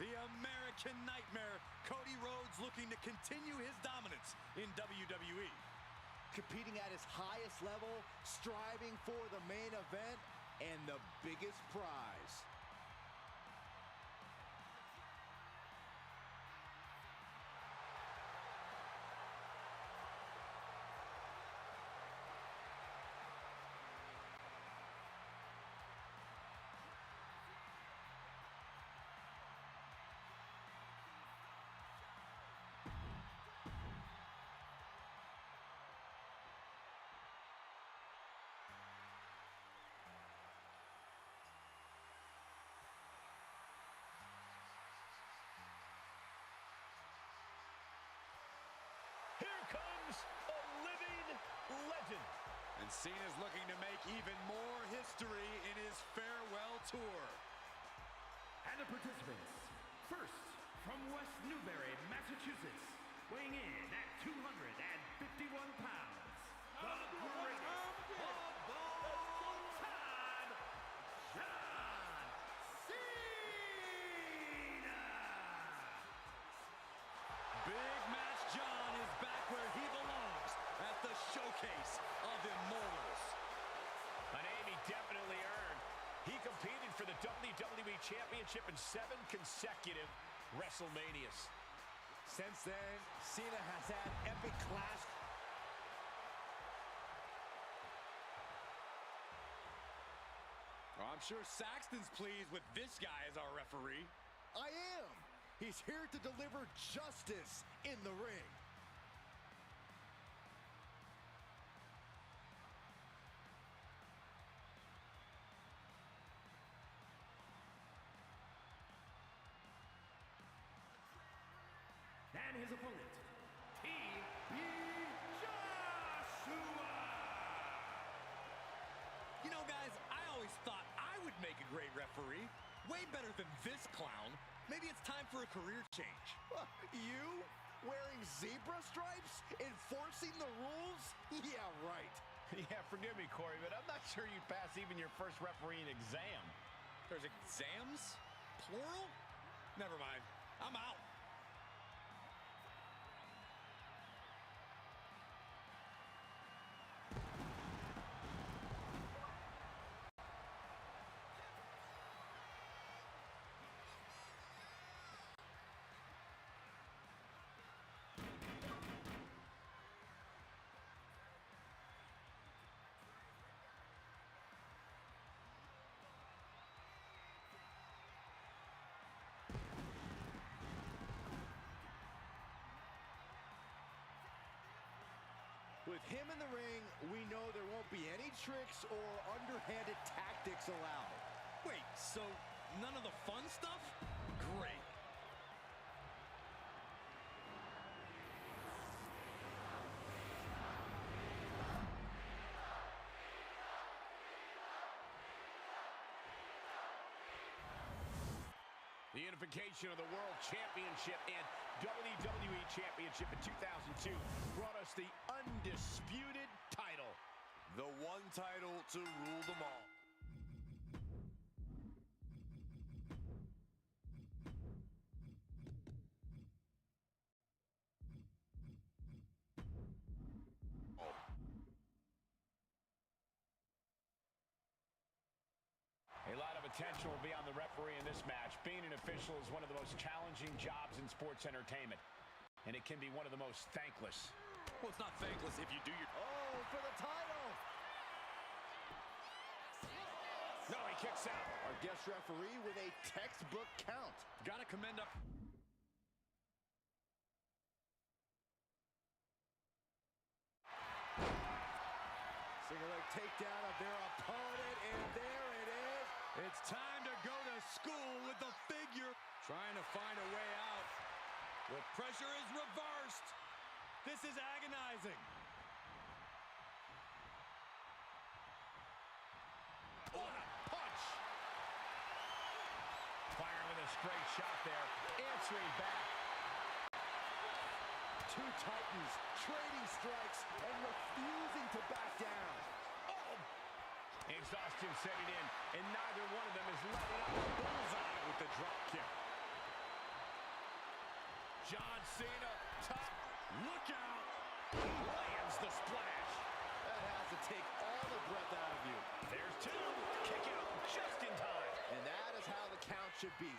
The American Nightmare, Cody Rhodes, looking to continue his dominance in WWE. Competing at his highest level, striving for the main event and the biggest prize. A living legend. And Cena's looking to make even more history in his farewell tour. And the participants, first from West Newbury, Massachusetts, weighing in at 251 pounds, the greatest of all time, John Cena! Big Match John is back where he belongs, at the showcase of immortals. A name he definitely earned. He competed for the WWE Championship in 7 consecutive WrestleManias. Since then, Cena has had epic clash. Oh, I'm sure Saxton's pleased with this guy as our referee. I am. He's here to deliver justice in the ring. And his opponent, T.B. Joshua! You know, guys, I always thought I would make a great referee. Way better than this clown. Maybe it's time for a career change. You? Wearing zebra stripes? Enforcing the rules? Yeah, right. Yeah, forgive me, Corey, but I'm not sure you'd pass even your first refereeing exam. There's exams? Plural? Never mind. I'm out. With him in the ring, we know there won't be any tricks or underhanded tactics allowed. Wait, so none of the fun stuff? Great. The unification of the World Championship and WWE Championship in 2002 brought us the undisputed title. The one title to rule them all. A lot of attention will be on the referee in this match. Being an official is one of the most challenging jobs in sports entertainment, and it can be one of the most thankless. Well, it's not thankless if you do your... Oh, for the title! No, he kicks out. Our guest referee with a textbook count. Gotta commend up... Single leg takedown of their opponent, and there it is. It's time to go to school with the figure. Trying to find a way out. The pressure is reversed. This is agonizing. What a punch! Firing with a straight shot there. Answering back. Two titans trading strikes and refusing to back down. Oh! Exhaustion setting in, and neither one of them is letting up the bullseye with the drop kick. Cena, top. Look out. Lands the splash. That has to take all the breath out of you. There's two. Kick out just in time. And that is how the count should be.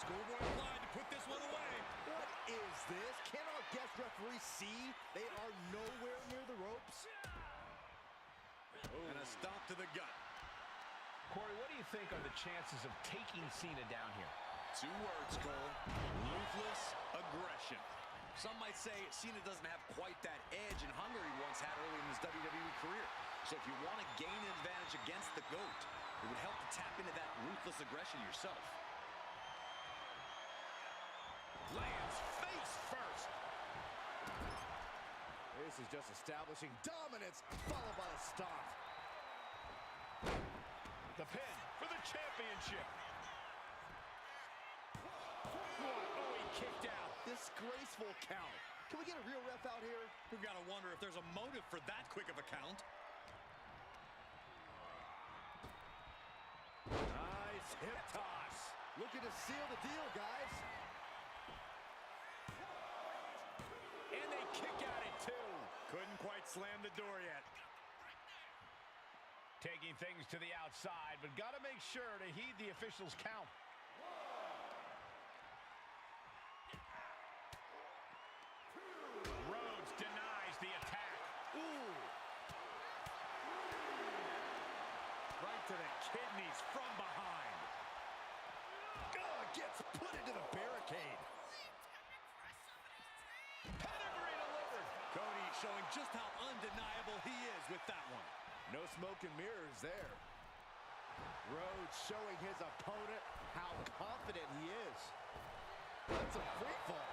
Schoolboy applied to put this one away. What is this? Can our guest referees see they are nowhere near the ropes? And a stop to the gut. Corey, what do you think are the chances of taking Cena down here? 2 words, Cole. Ruthless aggression. Some might say Cena doesn't have quite that edge and hunger he once had early in his WWE career. So if you want to gain an advantage against the GOAT, it would help to tap into that ruthless aggression yourself. Lands face first. This is just establishing dominance, followed by a stomp. The pin for the championship. What? Oh, he kicked out. Disgraceful count. Can we get a real ref out here? We've got to wonder if there's a motive for that quick of a count. Nice hip toss. Looking to seal the deal, guys. And they kick out at 2. Couldn't quite slam the door yet. Taking things to the outside, but got to make sure to heed the officials' count. Rhodes denies the attack. Ooh. Right to the kidneys from behind. Gets put into the barricade. Pedigree delivered. Cody showing just how undeniable he is with that one. No smoke and mirrors there. Rhodes showing his opponent how confident he is. That's a free fall.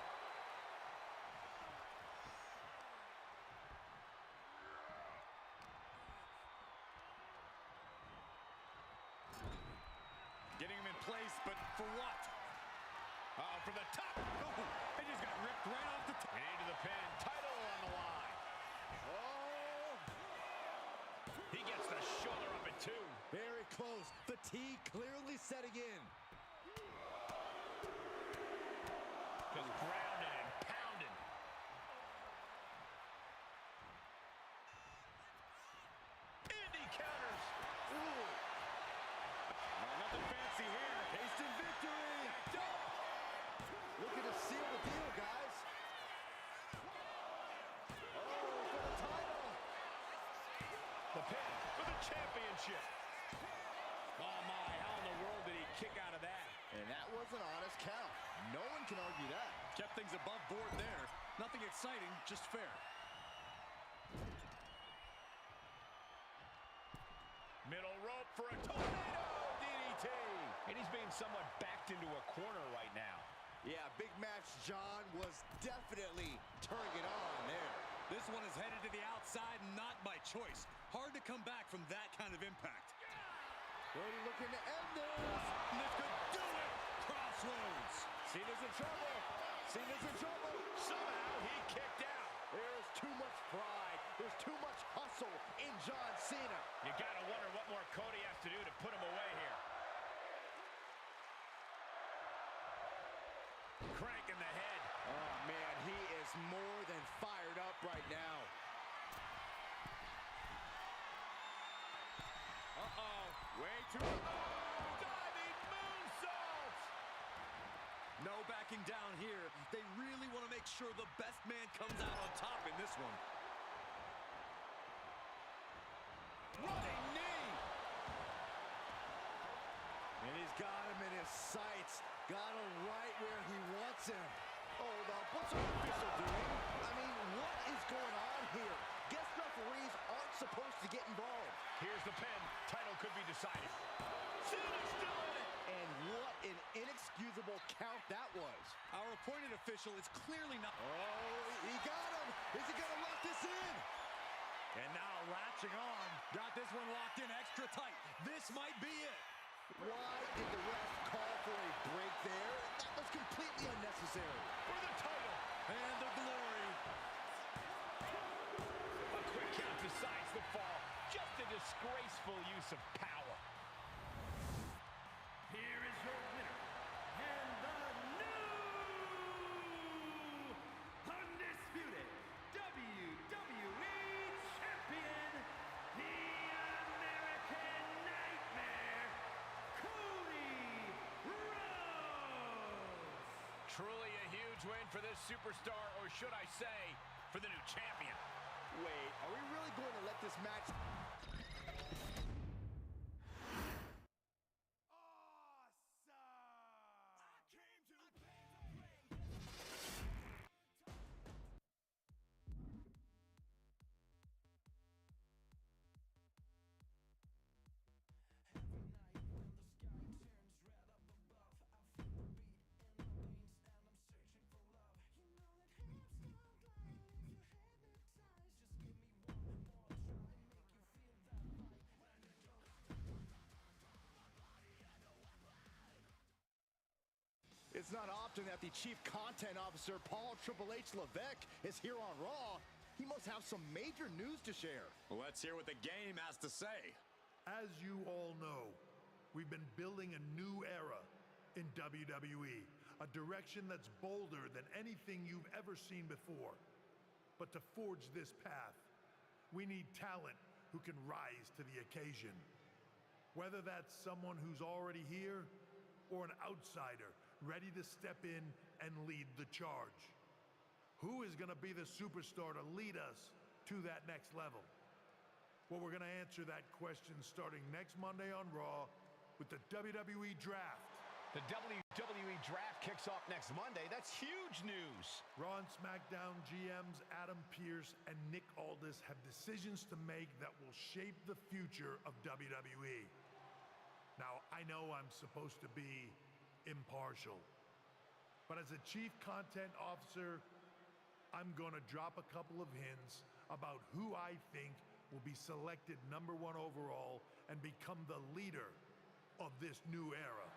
Getting him in place, but for what? From the top. Oh, they just got ripped right off the top. And into the pin. Title on the line. Oh! He gets the shoulder up at 2. Very close. Fatigue clearly setting in. Just grounded and pounded. And he counters. Ooh. Nothing fancy here. Tasting victory. Looking to seal the deal, guys. Oh, for the title. The pin for the championship. Oh my, how in the world did he kick out of that? And that was an honest count. No one can argue that. Kept things above board there. Nothing exciting, just fair. Middle rope for a tornado DDT. And he's being somewhat backed into a corner right now. Yeah, Big Match John was definitely turning it on there. This one is headed to the outside, not by choice. Hard to come back from that kind of impact. Cody looking to end this. This could do it. Crossroads. Cena's in trouble. Cena's in trouble. Somehow he kicked out. There's too much pride. There's too much hustle in John Cena. You gotta wonder what more Cody has to do to put him away here. Crank in the head. Oh, man, he is more than fired up right now. Uh-oh. Way too... Diving moonsault. No backing down here. They really want to make sure the best man comes out on top in this one. Running knee. And he's got him in his sights. Got him right where he wants him. Hold up, what's our official doing? I mean, what is going on here? Guest referees aren't supposed to get involved. Here's the pin. Title could be decided. Cena's still in it. And what an inexcusable count that was. Our appointed official is clearly not... Oh, he got him. Is he going to lock this in? And now latching on. Got this one locked in extra tight. This might be it. Why did the ref call for a break there? That was completely unnecessary. For the title. And the glory. A quick count decides the fall. Just a disgraceful use of power. Here is your winner, and the new Truly a huge win for this superstar, or should I say, for the new champion. Wait, are we really going to let this match... It's not often that the Chief Content Officer, Paul Triple H Levesque, is here on Raw. He must have some major news to share. Well, let's hear what the game has to say. As you all know, we've been building a new era in WWE, a direction that's bolder than anything you've ever seen before. But to forge this path, we need talent who can rise to the occasion. Whether that's someone who's already here or an outsider ready to step in and lead the charge. Who is going to be the superstar to lead us to that next level? Well, we're going to answer that question starting next Monday on Raw with the WWE Draft. The WWE Draft kicks off next Monday. That's huge news. Raw and SmackDown GMs Adam Pearce and Nick Aldis have decisions to make that will shape the future of WWE. Now, I know I'm supposed to be impartial, but as a Chief Content Officer, I'm going to drop a couple of hints about who I think will be selected #1 overall and become the leader of this new era.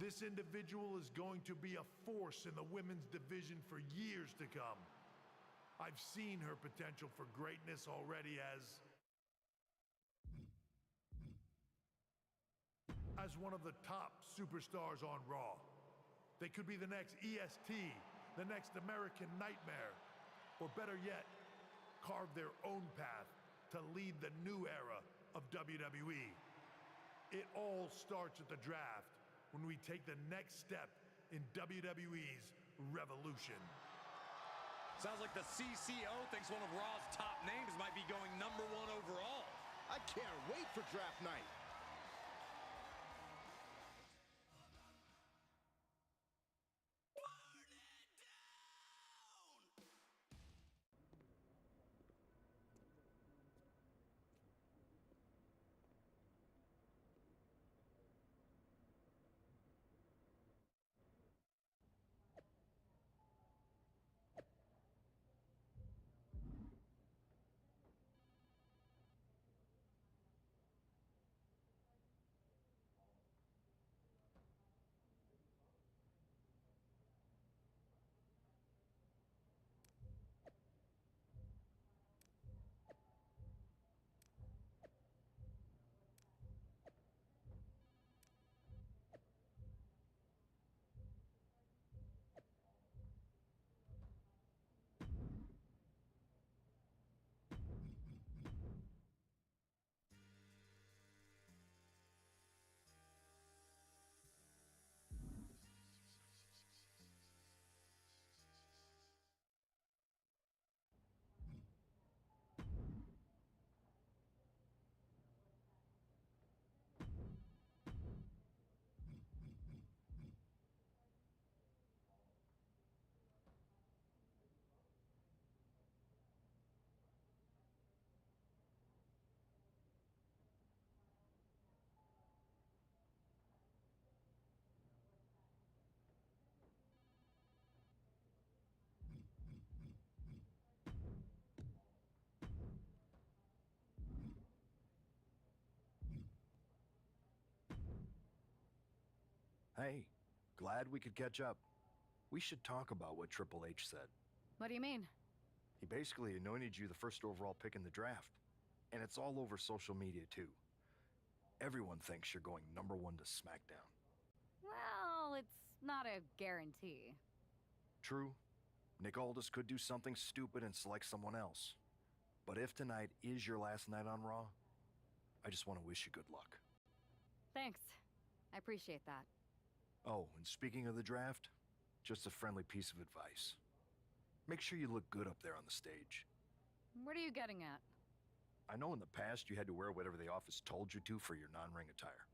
This individual is going to be a force in the women's division for years to come. I've seen her potential for greatness already as one of the top superstars on Raw. They could be the next EST, the next American Nightmare, or better yet, carve their own path to lead the new era of WWE. It all starts at the draft, when we take the next step in WWE's revolution. Sounds like the CCO thinks one of Raw's top names might be going #1 overall. I can't wait for draft night. Hey, glad we could catch up. We should talk about what Triple H said. What do you mean? He basically anointed you the first overall pick in the draft. And it's all over social media, too. Everyone thinks you're going #1 to SmackDown. Well, it's not a guarantee. True. Nick Aldis could do something stupid and select someone else. But if tonight is your last night on Raw, I just want to wish you good luck. Thanks. I appreciate that. Oh, and speaking of the draft, just a friendly piece of advice. Make sure you look good up there on the stage. What are you getting at? I know in the past you had to wear whatever the office told you to for your non-ring attire.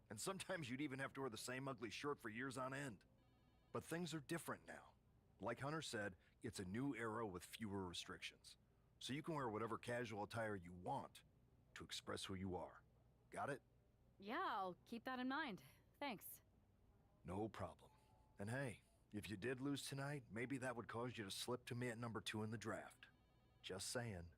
And sometimes you'd even have to wear the same ugly shirt for years on end. But things are different now. Like Hunter said, it's a new era with fewer restrictions. So you can wear whatever casual attire you want to express who you are. Got it? Yeah, I'll keep that in mind. Thanks. No problem. And hey, if you did lose tonight, maybe that would cause you to slip to me at #2 in the draft. Just saying.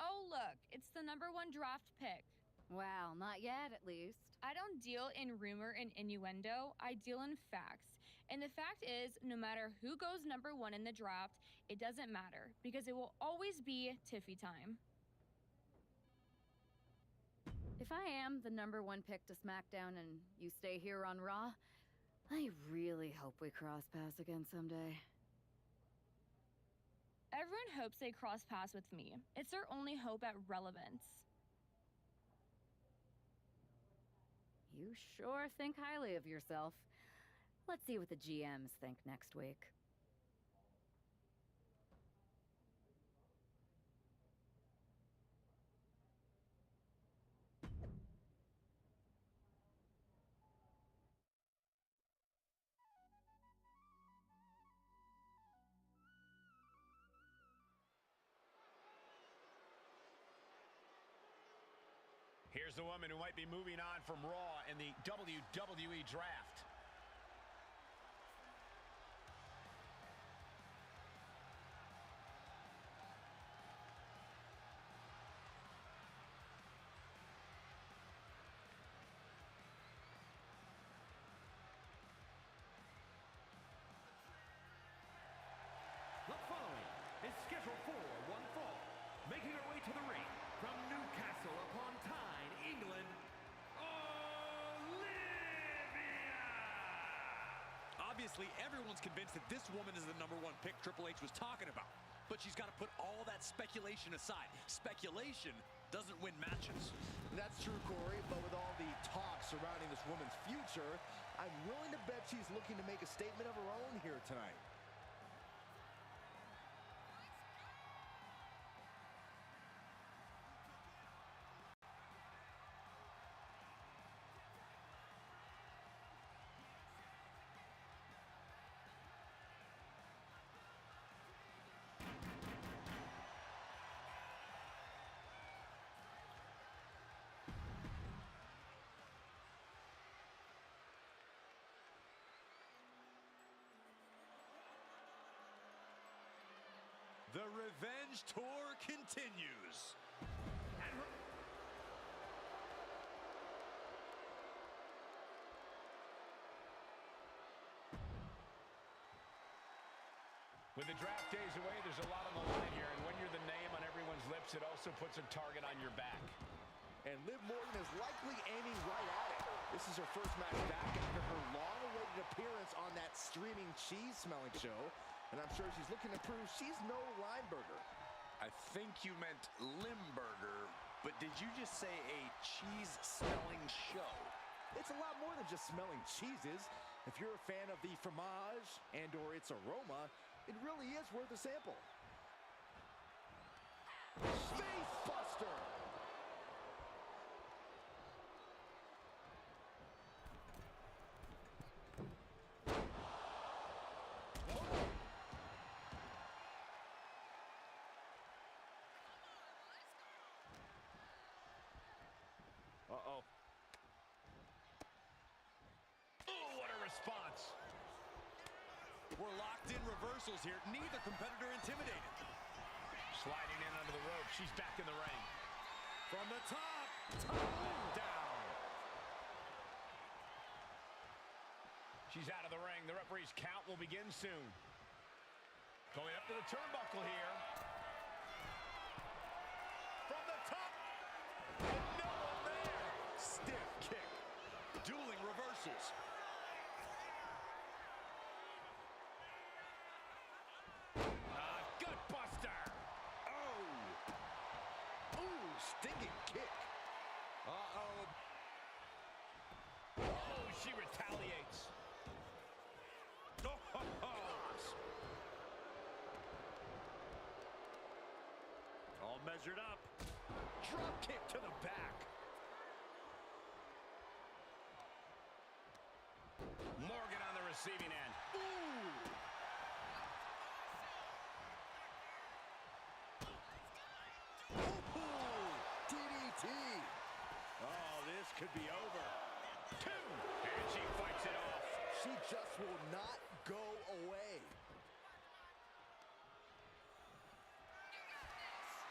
Oh, look, it's the #1 draft pick. Well, not yet, at least. I don't deal in rumor and innuendo, I deal in facts. And the fact is, no matter who goes #1 in the draft, it doesn't matter, because it will always be Tiffy time. If I am the #1 pick to SmackDown and you stay here on Raw, I really hope we cross paths again someday. Everyone hopes they cross paths with me. It's their only hope at relevance. You sure think highly of yourself. Let's see what the GMs think next week. Here's the woman who might be moving on from Raw in the WWE Draft. The following is scheduled for one fall. Making her way to the ring from Newcastle upon Tyne, England, Olivia! Obviously, everyone's convinced that this woman is the #1 pick Triple H was talking about. But she's got to put all that speculation aside. Speculation doesn't win matches. That's true, Corey, but with all the talk surrounding this woman's future, I'm willing to bet she's looking to make a statement of her own here tonight. The Revenge Tour continues. And her With the draft days away, there's a lot on the line here, and when you're the name on everyone's lips, it also puts a target on your back. And Liv Morgan is likely aiming right at it. This is her first match back after her long-awaited appearance on that streaming cheese-smelling show. And I'm sure she's looking to prove she's no Lineburger. I think you meant Limburger, but did you just say a cheese-smelling show? It's a lot more than just smelling cheeses. If you're a fan of the fromage and or its aroma, it really is worth a sample. Face Buster! We're locked in reversals here. Neither competitor intimidated. Sliding in under the rope. She's back in the ring. From the top. Tumbling down. She's out of the ring. The referee's count will begin soon. Going up to the turnbuckle here. From the top. And no one there. Stiff kick. Dueling reversals. Gut buster. Oh. Ooh, stinging kick. Uh-oh. Oh, she retaliates. Oh, ho, ho. All measured up. Drop kick to the back. Morgan on the receiving end. Ooh. DDT. Oh, this could be over. 2. And she fights it off. She just will not go away.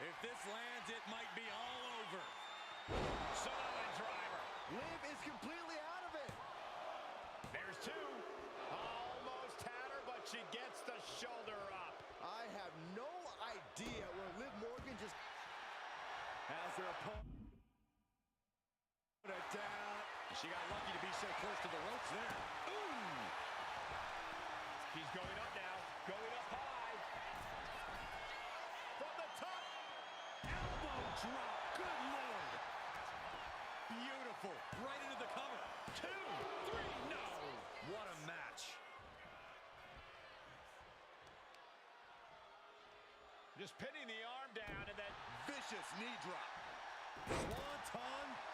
If this lands, it might be all over. Samoan driver. Liv is completely out of it. There's 2. Almost had her, but she gets the shoulder up. I have no idea where Liv Morgan just has her opponent down. She got lucky to be so close to the ropes there. Ooh! She's going up now. Going up high. From the top. Elbow drop. Good Lord. Beautiful. Right into the cover. 2, 3, no. What a match. Just pinning the arm down and then Vicious knee drop. Swanton.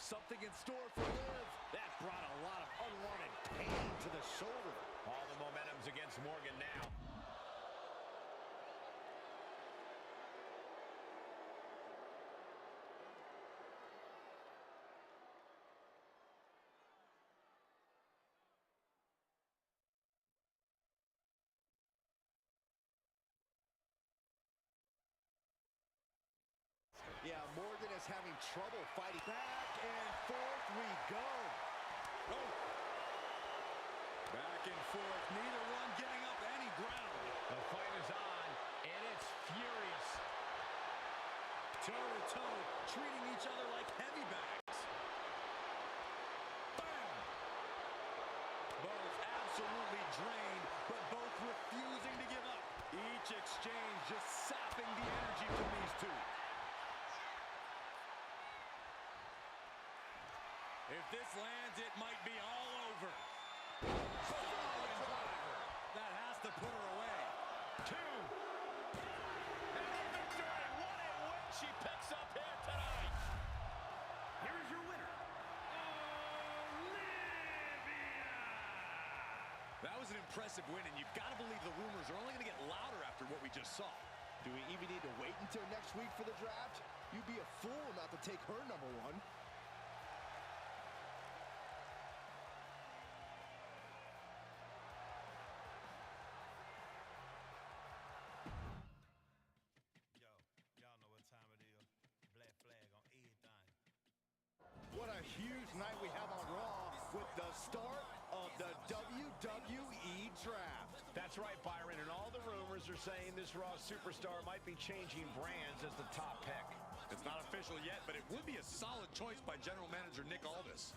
something in store for Liv. That brought a lot of Unwanted pain to the shoulder. all the momentum's against Morgan now. Yeah, Morgan is having trouble fighting. Back and forth we go. Oh. Back and forth. Neither one giving up any ground. The fight is on, and it's furious. Toe-to-toe, treating each other like heavy bags. Bam! Both absolutely drained, but both refusing to give up. Each exchange just sapping the energy from these two. If this lands, it might be all over. Solid driver. That has to put her away. 2. And a victory. What a win she picks up here tonight. Here is your winner, Olivia! That was an impressive win, and you've got to believe the rumors are only going to get louder after what we just saw. Do we even need to wait until next week for the draft? You'd be a fool not to take her number one. What a huge night we have on Raw with the start of the WWE Draft. That's right, Byron, and all the rumors are saying this Raw superstar might be changing brands as the top pick. It's not official yet, but it would be a solid choice by General Manager Nick Aldis.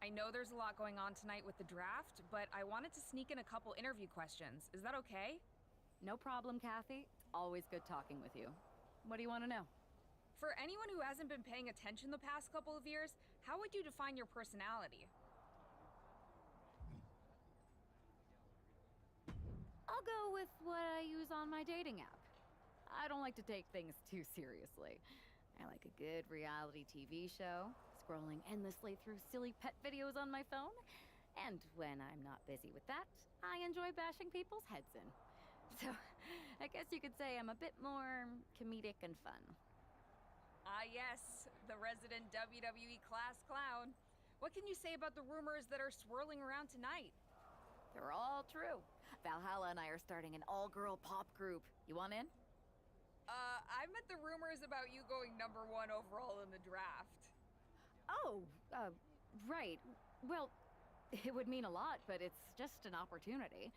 I know there's a lot going on tonight with the draft, but I wanted to sneak in a couple interview questions. Is that okay? No problem, Kathy. It's always good talking with you. What do you want to know? For anyone who hasn't been paying attention the past couple of years, how would you define your personality? I'll go with what I use on my dating app. I don't like to take things too seriously. I like a good reality TV show, scrolling endlessly through silly pet videos on my phone, and when I'm not busy with that, I enjoy bashing people's heads in. So, I guess you could say I'm a bit more comedic and fun. Ah, yes, the resident WWE class clown. What can you say about the rumors that are swirling around tonight? They're all true. Valhalla and I are starting an all-girl pop group. You want in? I meant the rumors about you going #1 overall in the draft. Oh, right. Well, it would mean a lot, but it's just an opportunity.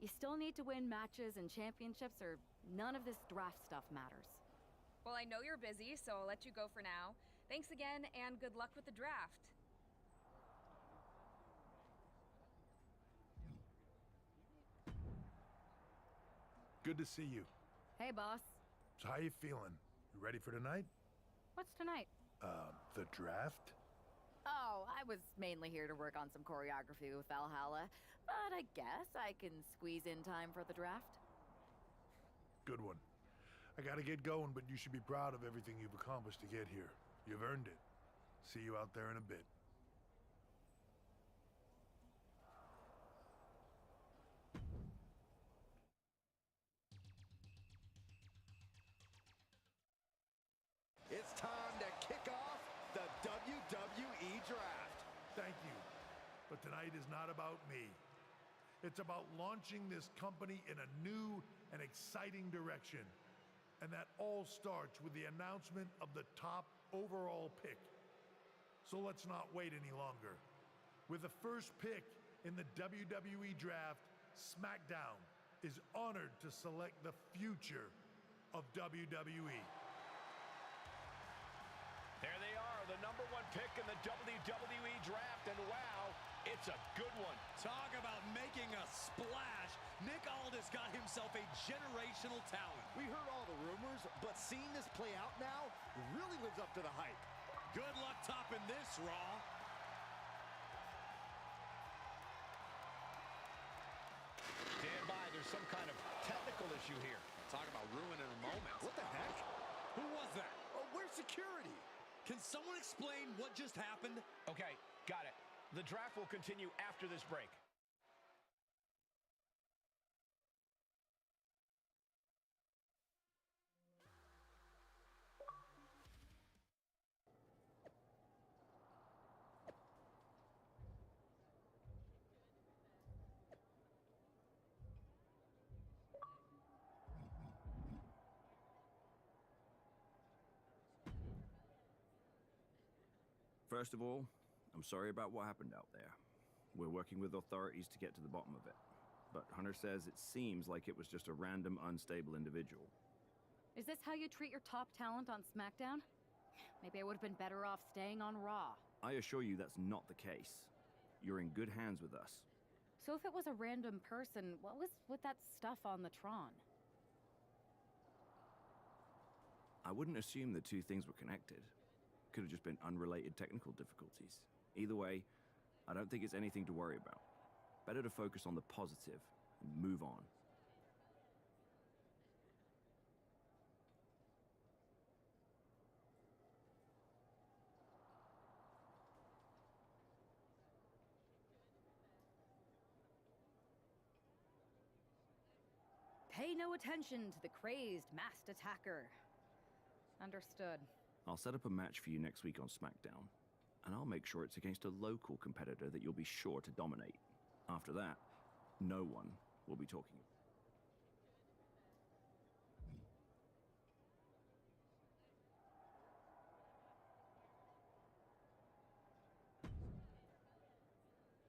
You still need to win matches and championships, or none of this draft stuff matters. Well, I know you're busy, so I'll let you go for now. Thanks again, and good luck with the draft. Good to see you. Hey, boss. So how you feeling? You ready for tonight? What's tonight? The draft? Oh, I was mainly here to work on some choreography with Valhalla, but I guess I can squeeze in time for the draft. Good one. I gotta get going, but you should be proud of everything you've accomplished to get here. You've earned it. See you out there in a bit. It's time to kick off the WWE Draft. Thank you. But tonight is not about me. It's about launching this company in a new and exciting direction. And that all starts with the announcement of the top overall pick. So let's not wait any longer. With the first pick in the WWE Draft, SmackDown is honored to select the future of WWE. There they are, the #1 pick in the WWE Draft, and wow, it's a good one. Talk about making a splash. Nick Aldis got himself a generational talent. We heard all the rumors, but seeing this play out now really lives up to the hype. Good luck topping this, Raw. Stand by, there's some kind of technical issue here. Talk about ruining a moment. What the heck? Who was that? Oh, where's security? Can someone explain what just happened? Okay, got it. The draft will continue after this break. First of all, I'm sorry about what happened out there. We're working with authorities to get to the bottom of it. But Hunter says it seems like it was just a random, unstable individual. Is this how you treat your top talent on SmackDown? Maybe I would have been better off staying on Raw. I assure you that's not the case. You're in good hands with us. So if it was a random person, what was with that stuff on the Tron? I wouldn't assume the two things were connected. Could have just been unrelated technical difficulties. Either way, I don't think it's anything to worry about. Better to focus on the positive and move on. Pay no attention to the crazed masked attacker. Understood. I'll set up a match for you next week on SmackDown, and I'll make sure it's against a local competitor that you'll be sure to dominate. After that, no one will be talking.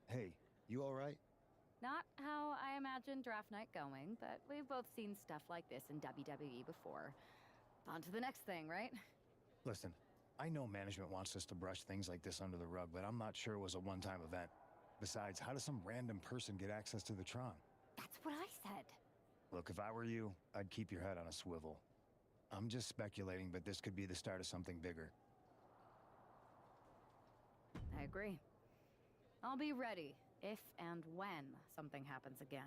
Hey, you all right? Not how I imagined draft night going, but we've both seen stuff like this in WWE before. On to the next thing, right? Listen, I know management wants us to brush things like this under the rug, but I'm not sure it was a one-time event. Besides, how does some random person get access to the Tron? That's what I said. Look, if I were you, I'd keep your head on a swivel. I'm just speculating, but this could be the start of something bigger. I agree. I'll be ready if and when something happens again.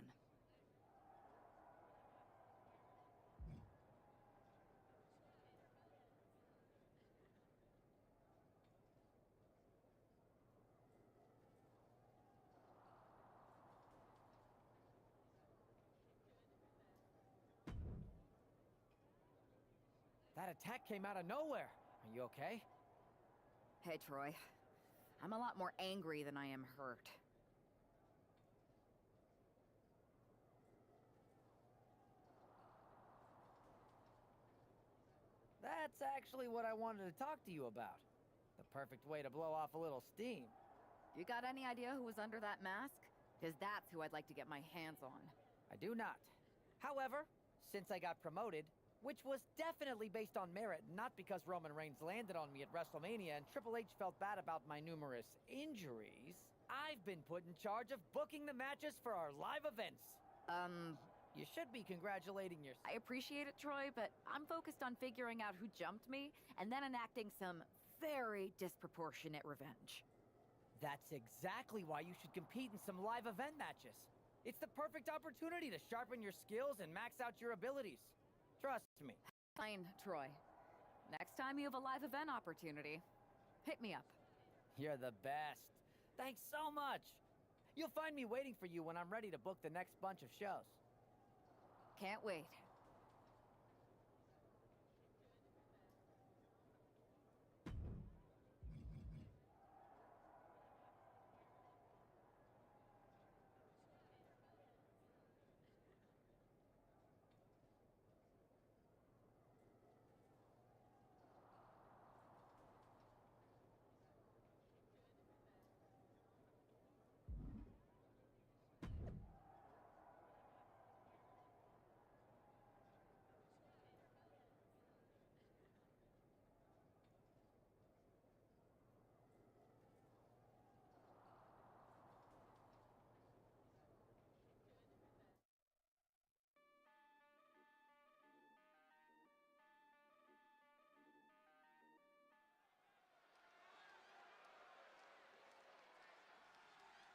That attack came out of nowhere. Are you okay? Hey, Troy. I'm a lot more angry than I am hurt. That's actually what I wanted to talk to you about. The perfect way to blow off a little steam. You got any idea who was under that mask? Because that's who I'd like to get my hands on. I do not. However, since I got promoted, which was definitely based on merit, not because Roman Reigns landed on me at WrestleMania and Triple H felt bad about my numerous injuries, I've been put in charge of booking the matches for our live events. You should be congratulating yourself. I appreciate it, Troy, but I'm focused on figuring out who jumped me and then enacting some very disproportionate revenge. That's exactly why you should compete in some live event matches. It's the perfect opportunity to sharpen your skills and max out your abilities. Trust me. Fine, Troy. Next time you have a live event opportunity, hit me up. You're the best. Thanks so much. You'll find me waiting for you when I'm ready to book the next bunch of shows. Can't wait.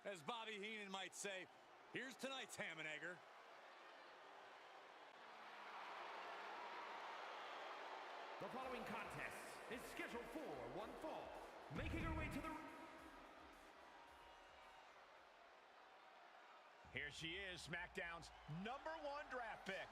As Bobby Heenan might say, here's tonight's ham and egger. The following contest is scheduled for one fall. Making her way to the... Here she is, SmackDown's #1 draft pick.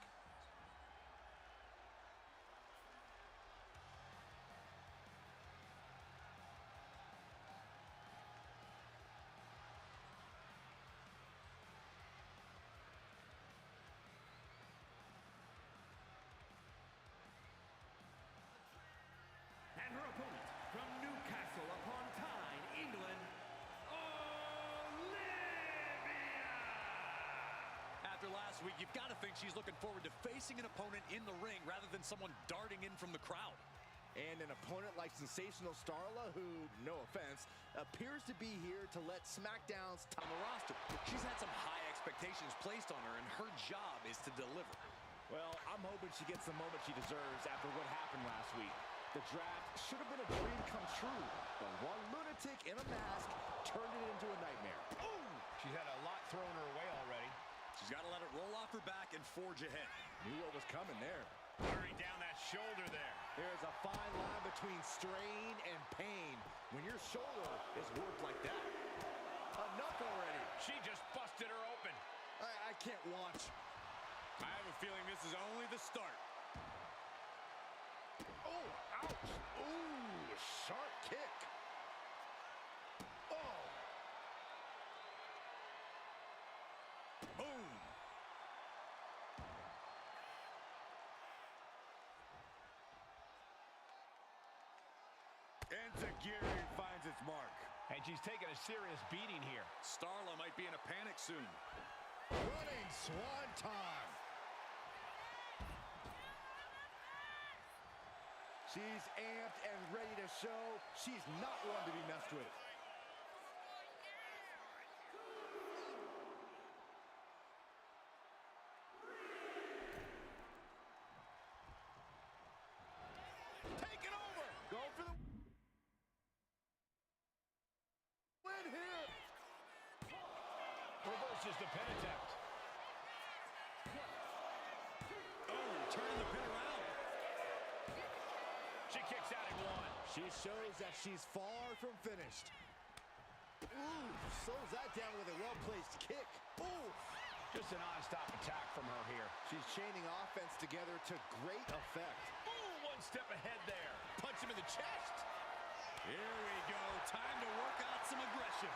And her opponent from Newcastle upon Tyne, England, Olivia! After last week, you've got to think she's looking forward to facing an opponent in the ring rather than someone darting in from the crowd. And an opponent like Sensational Starla, who, no offense, appears to be here to let SmackDown's On the roster, she's had some high expectations placed on her, and her job is to deliver. Well, I'm hoping she gets the moment she deserves after what happened last week. The draft should have been a dream come true, but one lunatic in a mask turned it into a nightmare. Ooh! She's had a lot thrown her way already. She's got to let it roll off her back and forge ahead. Knew what was coming there. Wearing down that shoulder there. There's a fine line between strain and pain when your shoulder is worked like that. Enough already. She just busted her open. I can't watch. I have a feeling this is only the start. Oh, ouch. Ooh, sharp kick. Oh. Boom. Enziguri finds its mark. And she's taking a serious beating here. Starla might be in a panic soon. Running swanton. She's amped and ready to show she's not one to be messed with. Taking over. Go for the win here. Reverses the pin attempt. Oh, turning the pin around. She kicks out at one. She shows that she's far from finished. Ooh, slows that down with a well-placed kick. Ooh. Just a non-stop attack from her here. She's chaining offense together to great effect. Ooh, one step ahead there. Punch him in the chest. Here we go. Time to work out some aggression.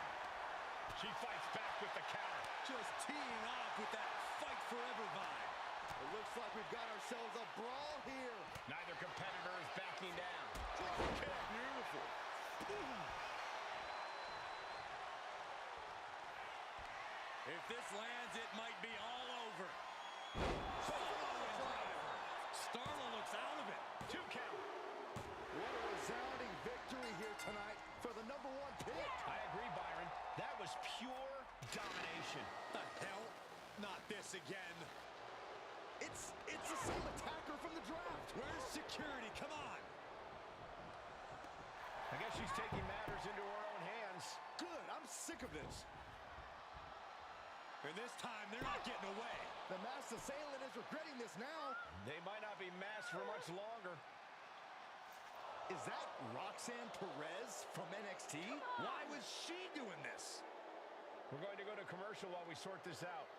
She fights back with the counter. Just teeing off with that fight forever vibe. It looks like we've got ourselves a brawl here. Neither competitor is backing down. Drop kick. Beautiful. If this lands, it might be all over. Starla looks out of it. 2 count. What a resounding victory here tonight for the #1 pick. I agree, Byron. That was pure domination. The hell? Not this again. It's the same attacker from the draft. Where's security? Come on. I guess she's taking matters into her own hands. Good. I'm sick of this. And this time, they're not getting away. The masked assailant is regretting this now. They might not be masked for much longer. Is that Roxanne Perez from NXT? Why was she doing this? We're going to go to commercial while we sort this out.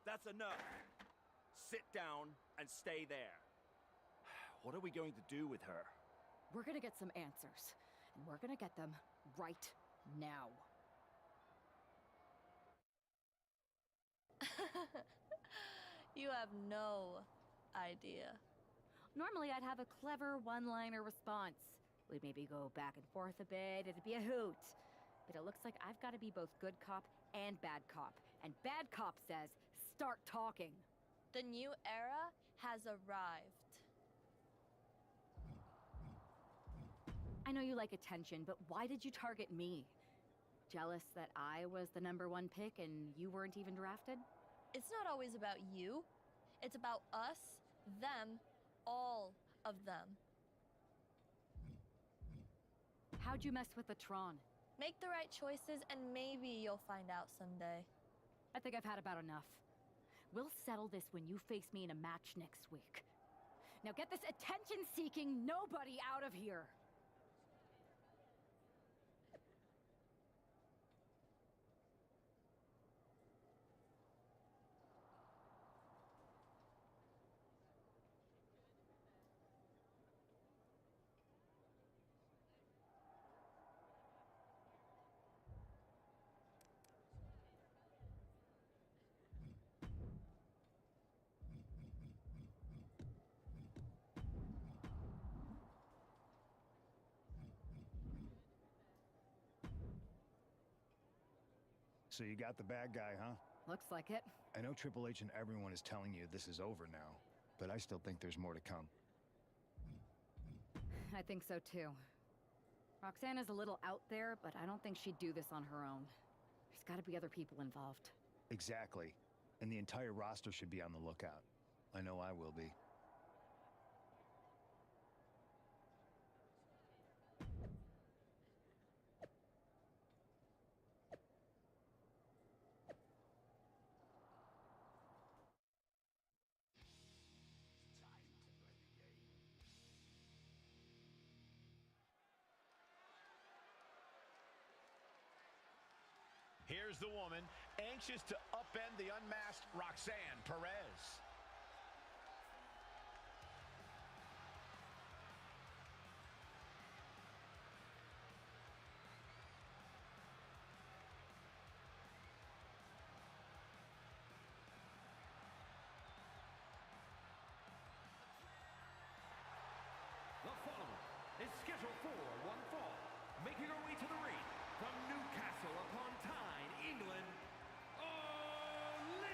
That's enough. Sit down and stay there. What are we going to do with her? We're gonna get some answers, and we're gonna get them right now. You have no idea. Normally, I'd have a clever one-liner response. We'd maybe go back and forth a bit, it'd be a hoot. But it looks like I've got to be both good cop and bad cop. And bad cop says, start talking. The new era has arrived. I know you like attention, but why did you target me? Jealous that I was the #1 pick and you weren't even drafted? It's not always about you. It's about us, them, all of them. How'd you mess with the Tron? Make the right choices and maybe you'll find out someday. I think I've had about enough. We'll settle this when you face me in a match next week. Now get this attention-seeking nobody out of here! So you got the bad guy, huh? Looks like it. I know Triple H and everyone is telling you this is over now, but I still think there's more to come. I think so too. Roxanne is a little out there, but I don't think she'd do this on her own. There's gotta be other people involved. Exactly. And the entire roster should be on the lookout. I know I will be. Here's the woman, anxious to upend the unmasked Roxanne Perez. to the ring, from Newcastle upon Tyne, England, Olivia!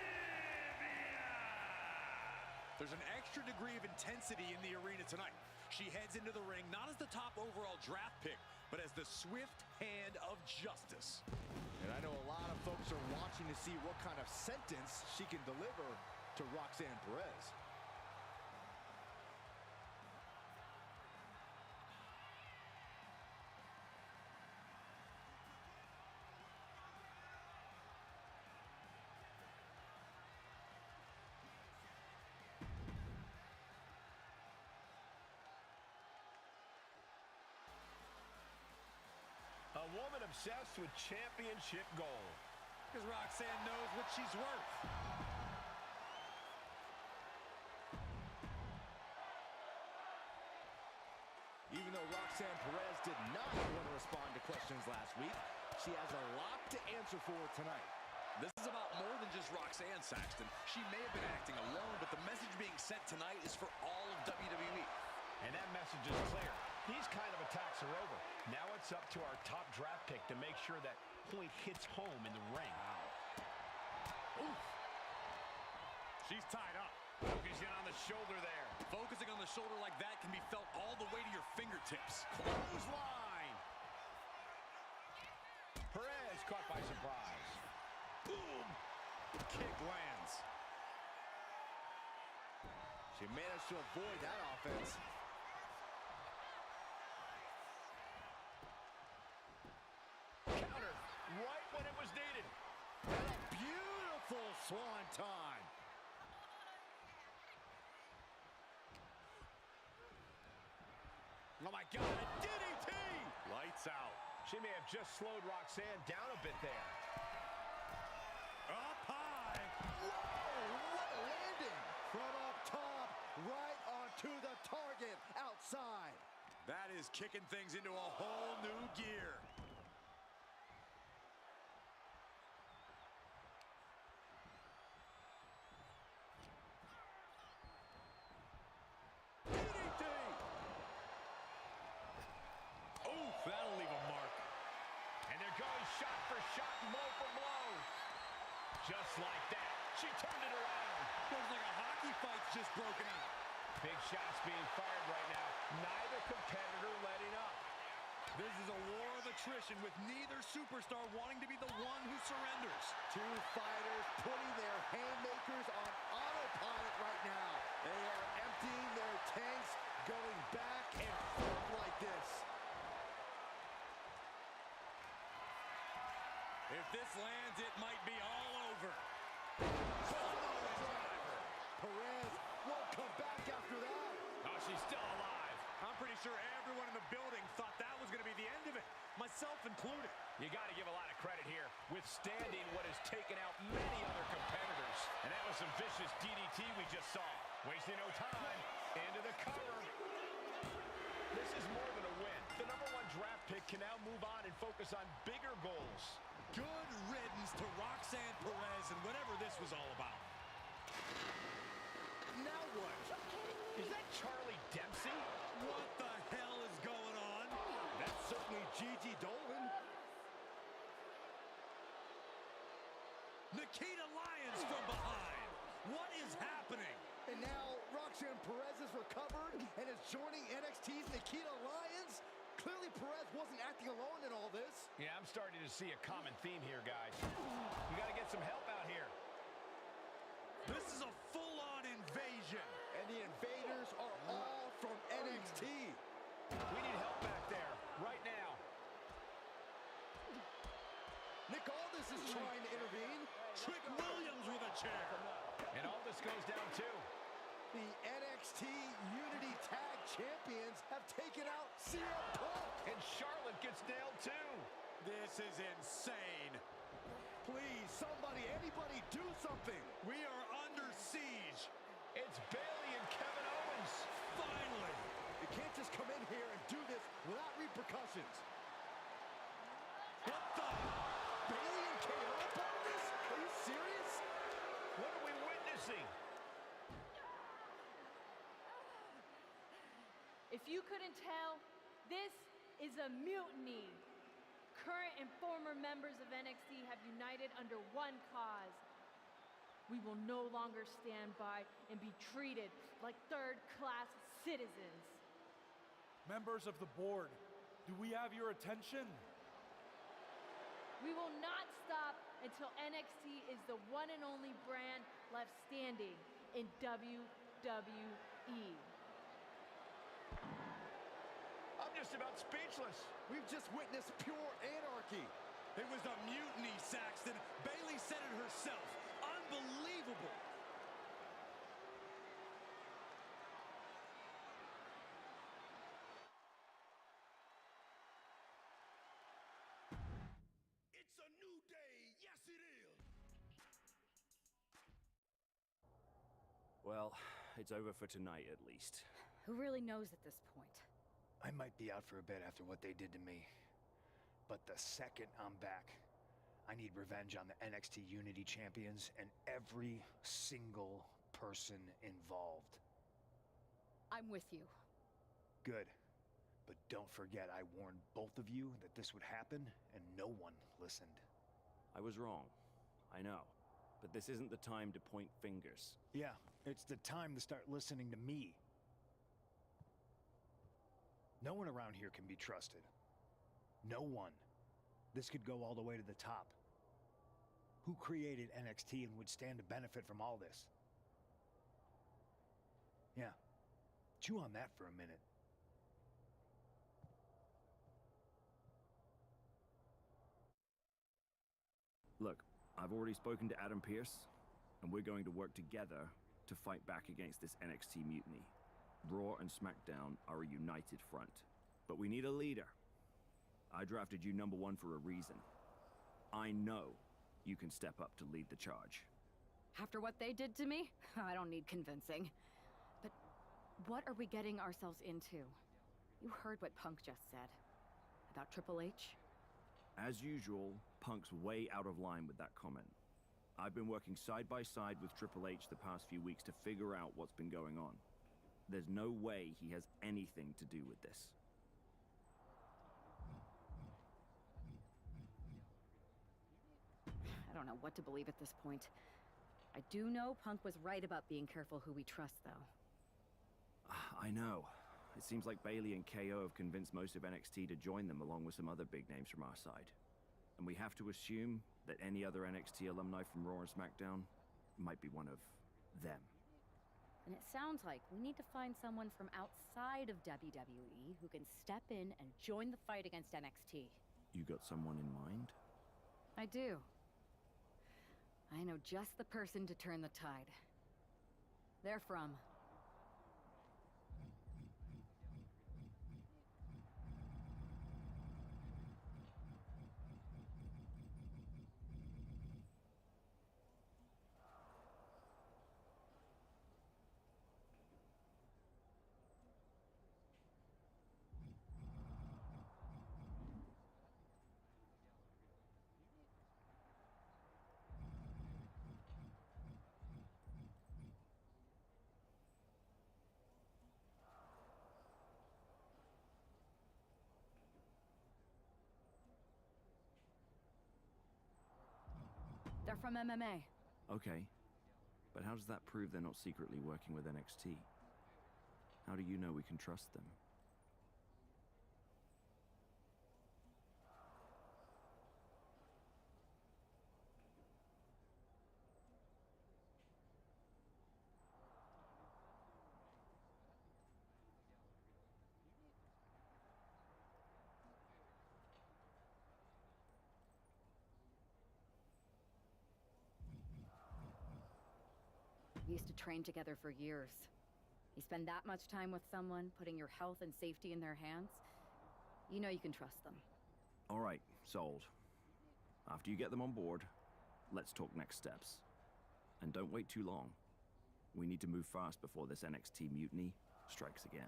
There's an extra degree of intensity in the arena tonight. She heads into the ring not as the top overall draft pick, but as the swift hand of justice. And I know a lot of folks are watching to see what kind of sentence she can deliver to Roxanne Perez. A woman obsessed with championship gold. Because Roxanne knows what she's worth. Even though Roxanne Perez did not want to respond to questions last week, she has a lot to answer for tonight. This is about more than just Roxanne, Saxton. She may have been acting alone, but the message being sent tonight is for all of WWE. And that message is clear. These kind of attacks are over. Now it's up to our top draft pick to make sure that point hits home in the ring. Wow. Oof. She's tied up. Focusing on the shoulder there. Focusing on the shoulder like that can be felt all the way to your fingertips. Clothesline. Perez caught by surprise. Boom. Kick lands. She managed to avoid that offense. Counter right when it was needed. And a beautiful swanton. Oh my God, a DDT! Lights out. She may have just slowed Roxanne down a bit there. Up high. Whoa, what a landing! From up top, right onto the target outside. That is kicking things into a whole new gear. DDT! Oof, that'll leave a mark. And there goes shot for shot, blow for blow. Just like that, she turned it around. Looks like a hockey fight's just broken out. Big shots being fired right now. Neither competitor letting up. This is a war of attrition with neither superstar wanting to be the one who surrenders. Two fighters putting their haymakers on autopilot right now. They are emptying their tanks, going back and forth like this. If this lands, it might be all over. Perez won't come back after that. Oh, she's still alive. I'm pretty sure everyone in the building thought that was going to be the end of it, myself included. You got to give a lot of credit here, withstanding what has taken out many other competitors. And that was some vicious DDT we just saw. Wasting no time, into the cover. This is more than a win. The #1 draft pick can now move on and focus on bigger goals. Good riddance to Roxanne Perez and whatever this was all about. Now what? Is that Charlie Dempsey? What the hell is going on? That's certainly Gigi Dolan. Nikita Lyons from behind. What is happening? And now Roxanne Perez has recovered and is joining NXT's Nikita Lyons. Clearly Perez wasn't acting alone in all this. Yeah, I'm starting to see a common theme here, guys. You got to get some help out here. This is a full-on invasion. And the invaders are all from NXT. We need help back there, right now. Nick Aldis is trying to intervene. Trick Williams with a chair. And Aldis goes down too. The NXT Unity Tag Champions have taken out CM Punk. And Charlotte gets nailed too. This is insane. Please, somebody, anybody, do something. We are under siege. It's Bayley and Kevin Owens. Finally. You can't just come in here and do this without repercussions. What the? Bayley and KO part of this? Are you serious? What are we witnessing? If you couldn't tell, this is a mutiny. current and former members of NXT have united under one cause. We will no longer stand by and be treated like third-class citizens. Members of the board, do we have your attention? We will not stop until NXT is the one and only brand left standing in WWE. I'm just about speechless. We've just witnessed pure anarchy. It was a mutiny, Saxton. Bayley said it herself. Unbelievable. It's a new day. Yes, it is. Well, it's over for tonight at least. Who really knows at this point? I might be out for a bit after what they did to me. But the second I'm back, I need revenge on the NXT Unity Champions and every single person involved. I'm with you. Good. But don't forget, I warned both of you that this would happen, and no one listened. I was wrong. I know. But this isn't the time to point fingers. Yeah, it's the time to start listening to me. No one around here can be trusted. No one. This could go all the way to the top. Who created NXT and would stand to benefit from all this? Yeah. Chew on that for a minute. Look, I've already spoken to Adam Pearce, and we're going to work together to fight back against this NXT mutiny. Raw and SmackDown are a united front, but we need a leader. I drafted you #1 for a reason. I know you can step up to lead the charge. After what they did to me, I don't need convincing. But what are we getting ourselves into? You heard what Punk just said. About Triple H? As usual, Punk's way out of line with that comment. I've been working side by side with Triple H the past few weeks to figure out what's been going on. There's no way he has anything to do with this. I don't know what to believe at this point. I do know Punk was right about being careful who we trust, though. I know. It seems like Bayley and KO have convinced most of NXT to join them along with some other big names from our side. And we have to assume that any other NXT alumni from Raw and SmackDown might be one of them. And it sounds like we need to find someone from outside of WWE who can step in and join the fight against NXT. You got someone in mind? I do. I know just the person to turn the tide. They're from... They're from MMA. Okay. But how does that prove they're not secretly working with NXT? How do you know we can trust them? We used to train together for years. You spend that much time with someone, putting your health and safety in their hands, you know you can trust them. All right, sold. After you get them on board, let's talk next steps. And don't wait too long. We need to move fast before this NXT mutiny strikes again.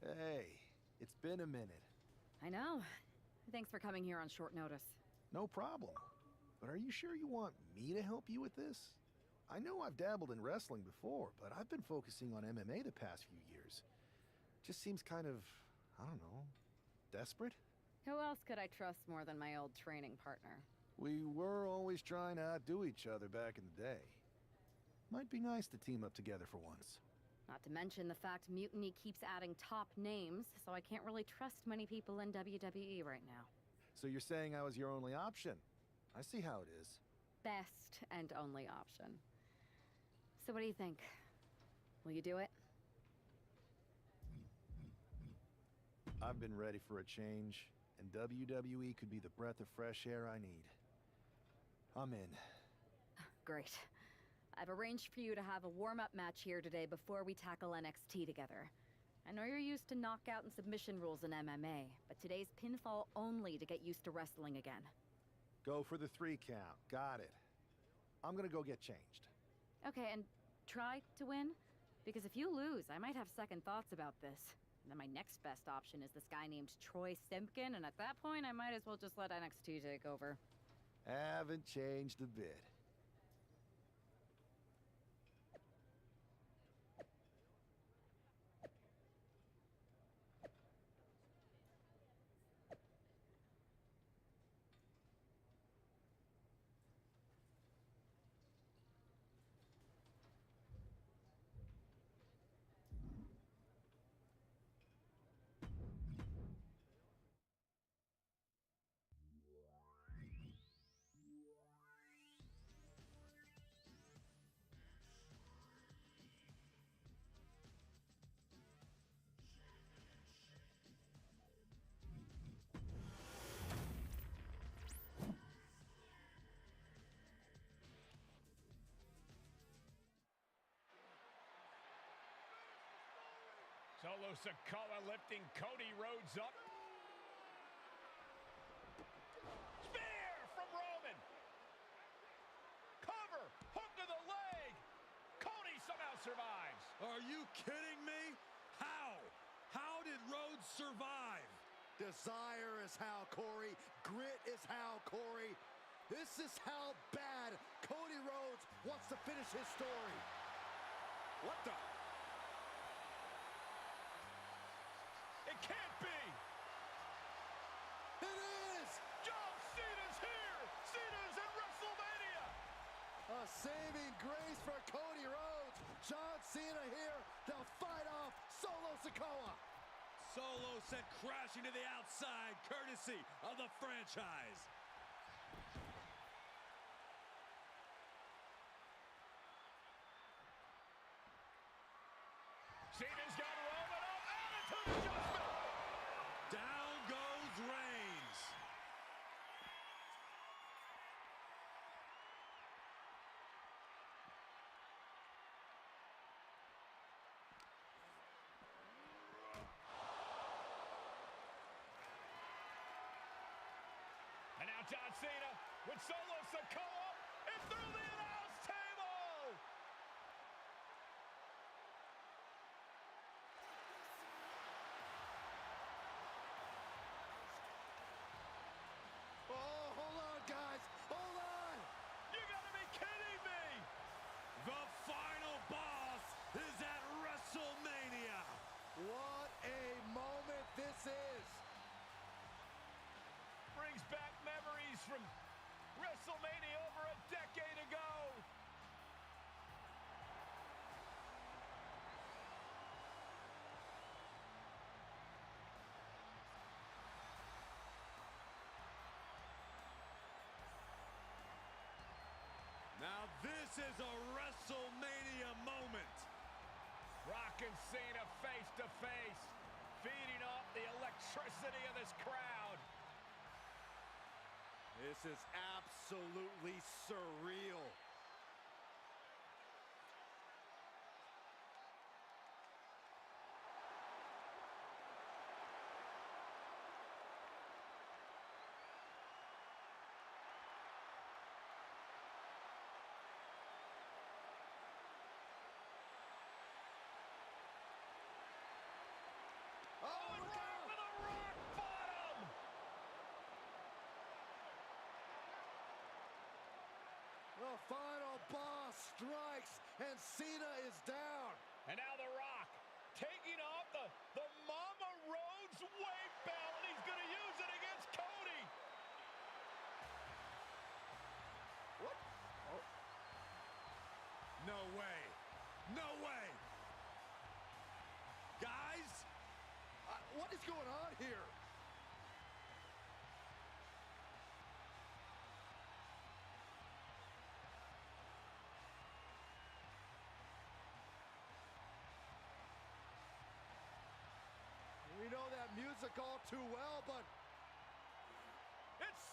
Hey, it's been a minute. I know. Thanks for coming here on short notice. No problem. But are you sure you want me to help you with this? I know I've dabbled in wrestling before, but I've been focusing on MMA the past few years. Just seems kind of, I don't know, desperate? Who else could I trust more than my old training partner? We were always trying to outdo each other back in the day. Might be nice to team up together for once. Not to mention the fact Mutiny keeps adding top names, so I can't really trust many people in WWE right now. So you're saying I was your only option? I see how it is. Best and only option. So what do you think? Will you do it? I've been ready for a change, and WWE could be the breath of fresh air I need. I'm in. Great. I've arranged for you to have a warm-up match here today before we tackle NXT together. I know you're used to knockout and submission rules in MMA, but today's pinfall only to get used to wrestling again. Go for the 3 count. Got it. I'm gonna go get changed. Okay, and try to win? Because if you lose, I might have second thoughts about this. And then my next best option is this guy named Troy Simpkin, and at that point, I might as well just let NXT take over. Haven't changed a bit. Solo Sikoa lifting Cody Rhodes up. Spear from Roman. Cover, hook to the leg. Cody somehow survives. Are you kidding me? How? How did Rhodes survive? Desire is how, Corey. Grit is how, Corey. This is how bad Cody Rhodes wants to finish his story. What the? It can't be! It is! John Cena's here! Cena's in WrestleMania! A saving grace for Cody Rhodes. John Cena here to fight off Solo Sikoa. Solo sent crashing to the outside, courtesy of the franchise. Cena's got Roman up. Attitude adjustment! Down goes Reigns. And now John Cena with Solo Sikoa and through the announce table! Oh, hold on, guys. Hold on. You gotta be kidding me! The final boss is at WrestleMania. What a moment this is. Brings back memories from WrestleMania over a decade ago. Now this is a WrestleMania moment. Rock and Cena face to face, feeding off the electricity of this crowd. This is absolutely surreal. The final boss strikes, and Cena is down. And now The Rock taking off the Mama Rhodes weight belt, and he's going to use it against Cody. What? Oh. No way. No way. Guys, What is going on here? We know that music all too well, but It's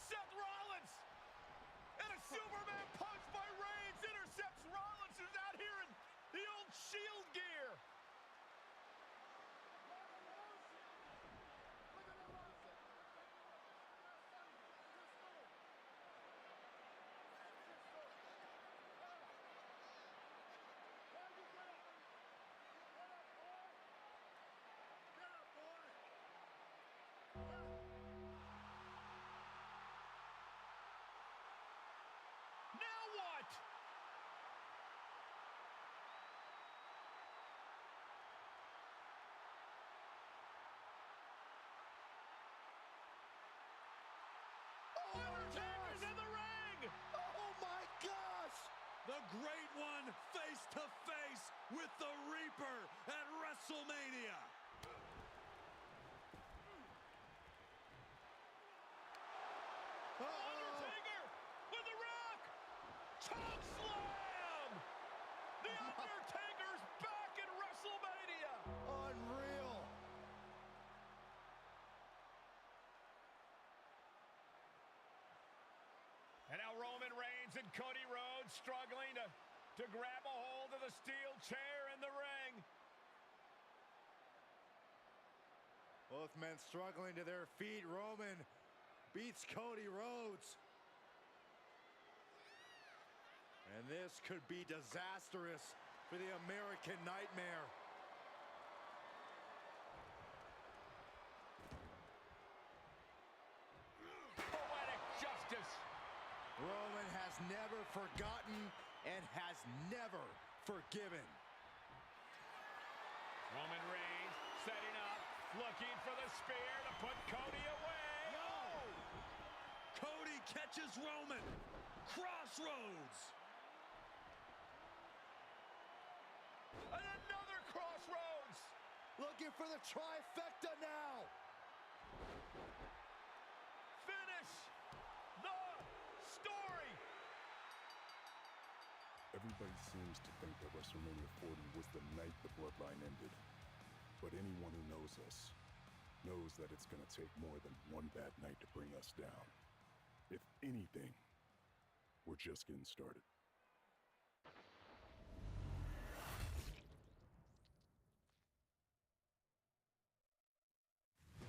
Seth Rollins. And a Superman punch by Reigns intercepts Rollins, who's out here in the old Shield gear. Now what? Undertaker's in the ring! oh my gosh! the Great One face to face with the Reaper at WrestleMania. Undertaker with the Rock! Choke slam! The Undertaker's back in WrestleMania! Unreal! And now Roman Reigns and Cody Rhodes struggling to grab a hold of the steel chair in the ring. Both men struggling to their feet. Roman beats Cody Rhodes. And this could be disastrous for the American Nightmare. Poetic justice. Roman has never forgotten and has never forgiven. Roman Reigns setting up, looking for the spear to put Cody away. Cody catches Roman. Crossroads. And another crossroads. Looking for the trifecta now. Finish the story. Everybody seems to think that WrestleMania 40 was the night the bloodline ended. But anyone who knows us knows that it's going to take more than one bad night to bring us down. If anything, we're just getting started.